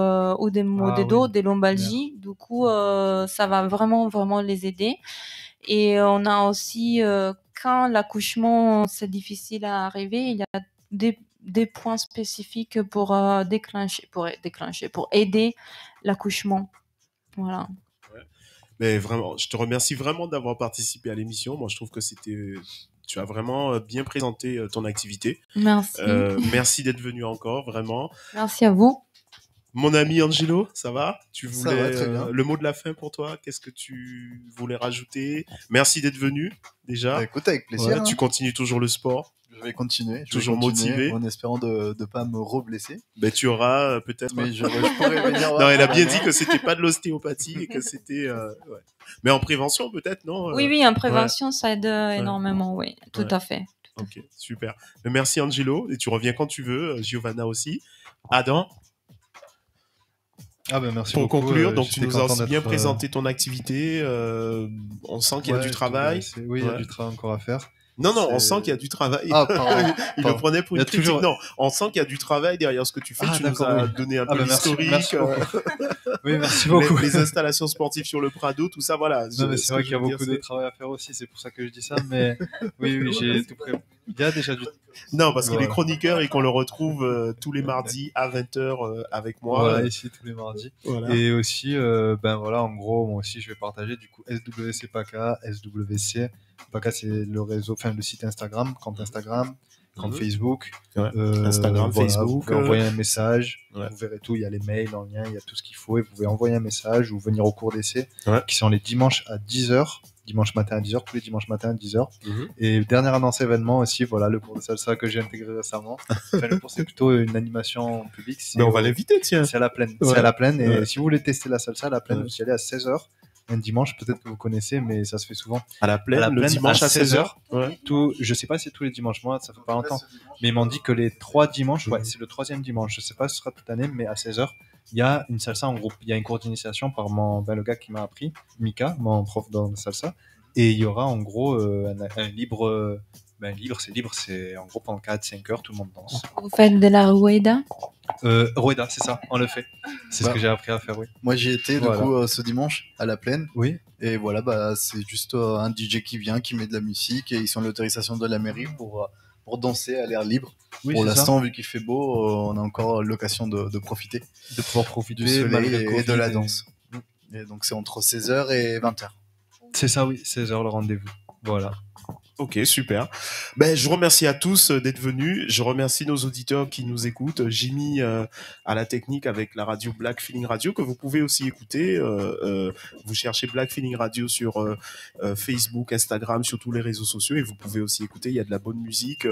[SPEAKER 4] des maux de dos, des lombalgies. Du coup, ça va vraiment, vraiment les aider. Et on a aussi, quand l'accouchement, c'est difficile à arriver, il y a des points spécifiques pour aider l'accouchement. Voilà.
[SPEAKER 1] Mais vraiment, je te remercie vraiment d'avoir participé à l'émission. Moi, je trouve que tu as vraiment bien présenté ton activité.
[SPEAKER 4] Merci.
[SPEAKER 1] Merci d'être venu encore, vraiment.
[SPEAKER 4] Merci à vous.
[SPEAKER 1] Mon ami Angelo, ça va?
[SPEAKER 3] Ça va très bien.
[SPEAKER 1] Le mot de la fin pour toi, qu'est-ce que tu voulais rajouter? Merci d'être venu, déjà.
[SPEAKER 3] Bah, écoute, avec plaisir.
[SPEAKER 1] Tu continues toujours le sport?
[SPEAKER 3] Je vais continuer.
[SPEAKER 1] Toujours motivé.
[SPEAKER 3] En espérant de ne pas me re-blesser.
[SPEAKER 1] Ben, tu auras peut-être...
[SPEAKER 3] Mais je pourrais venir...
[SPEAKER 1] Non, elle a bien dit que c'était pas de l'ostéopathie et que c'était... Mais en prévention, peut-être, non?
[SPEAKER 4] Oui, en prévention, ça aide énormément, oui. Tout à fait.
[SPEAKER 1] Ok, super. Merci, Angelo. Et tu reviens quand tu veux. Giovanna aussi. Adam?
[SPEAKER 5] Merci
[SPEAKER 1] pour
[SPEAKER 5] beaucoup,
[SPEAKER 1] conclure, donc tu nous as aussi bien présenté ton activité. On sent qu'il y a du travail.
[SPEAKER 5] Oui, il y a du travail encore à faire.
[SPEAKER 1] Non, on sent qu'il y a du travail. Il le prenait pour une critique. Non, on sent qu'il y a du travail derrière ce que tu fais. Tu nous as donné un peu l'historique.
[SPEAKER 5] Merci beaucoup.
[SPEAKER 1] Les installations sportives sur le Prado, tout ça, voilà.
[SPEAKER 5] Non, mais c'est vrai qu'il y a beaucoup de travail à faire aussi. C'est pour ça que je dis ça. Mais oui, j'ai tout prévu. Il y a déjà du...
[SPEAKER 1] Non, parce qu'il est chroniqueur et qu'on le retrouve tous les mardis à 20h avec moi.
[SPEAKER 5] Voilà, ici tous les mardis. Voilà. Et aussi, en gros, moi aussi, je vais partager du coup SWC PACA, SWC. PACA, c'est le réseau, le site Instagram, compte Instagram, compte Facebook.
[SPEAKER 1] Instagram, Facebook.
[SPEAKER 5] Vous pouvez envoyer un message, vous verrez tout, il y a les mails en lien, il y a tout ce qu'il faut, et vous pouvez envoyer un message ou venir au cours d'essai, qui sont les dimanches à 10h. Dimanche matin à 10h, tous les dimanches matin à 10h. Et dernière annonce événement aussi, voilà, le cours de salsa que j'ai intégré récemment. Le cours, c'est plutôt une animation publique.
[SPEAKER 1] Mais on va l'inviter, tiens.
[SPEAKER 5] C'est à la plaine. C'est à la plaine. Et si vous voulez tester la salsa, à la plaine, vous y allez à 16h. un dimanche, peut-être que vous connaissez, mais ça se fait souvent.
[SPEAKER 1] À la plaine, le dimanche à 16h.
[SPEAKER 5] Ouais. Je sais pas si c'est tous les dimanches, moi, ça fait pas longtemps. Mais ils m'ont dit que les 3 dimanches, c'est le 3e dimanche. Je sais pas si ce sera toute l'année, mais à 16h, il y a une salsa en groupe. Il y a une cours d'initiation par le gars qui m'a appris, Mika, mon prof dans la salsa. Et il y aura en gros un libre. C'est libre, c'est en gros pendant 4-5 heures, tout le monde danse.
[SPEAKER 4] Vous faites de la rueda?
[SPEAKER 5] Rueda, c'est ça, on le fait. C'est ce que j'ai appris à faire, oui.
[SPEAKER 3] Moi j'y étais du coup ce dimanche à la plaine.
[SPEAKER 5] Oui.
[SPEAKER 3] Et voilà, c'est juste un DJ qui vient, qui met de la musique et ils sont l'autorisation de la mairie pour danser à l'air libre. Oui, pour l'instant, vu qu'il fait beau, on a encore l'occasion de profiter.
[SPEAKER 5] De pouvoir profiter
[SPEAKER 3] du soleil et de la danse. Et donc c'est entre 16h et 20h.
[SPEAKER 5] C'est ça, oui, 16h le rendez-vous. Voilà.
[SPEAKER 1] Ok, super. Ben, je remercie à tous d'être venus. Je remercie nos auditeurs qui nous écoutent. Jimmy à la technique avec la radio Black Feeling Radio que vous pouvez aussi écouter. Vous cherchez Black Feeling Radio sur Facebook, Instagram, sur tous les réseaux sociaux et vous pouvez aussi écouter. Il y a de la bonne musique.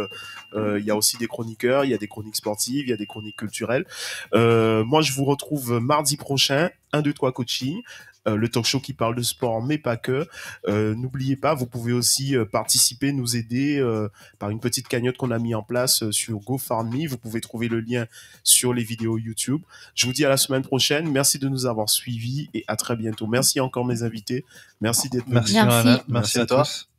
[SPEAKER 1] Il y a aussi des chroniqueurs. Il y a des chroniques sportives. Il y a des chroniques culturelles. Moi, je vous retrouve mardi prochain. 1, 2, 3 coaching. Le talk show qui parle de sport, mais pas que. N'oubliez pas, vous pouvez aussi participer, nous aider par une petite cagnotte qu'on a mis en place sur GoFundMe. Vous pouvez trouver le lien sur les vidéos YouTube. Je vous dis à la semaine prochaine. Merci de nous avoir suivis et à très bientôt. Merci encore mes invités. Merci d'être venus.
[SPEAKER 5] Merci à tous.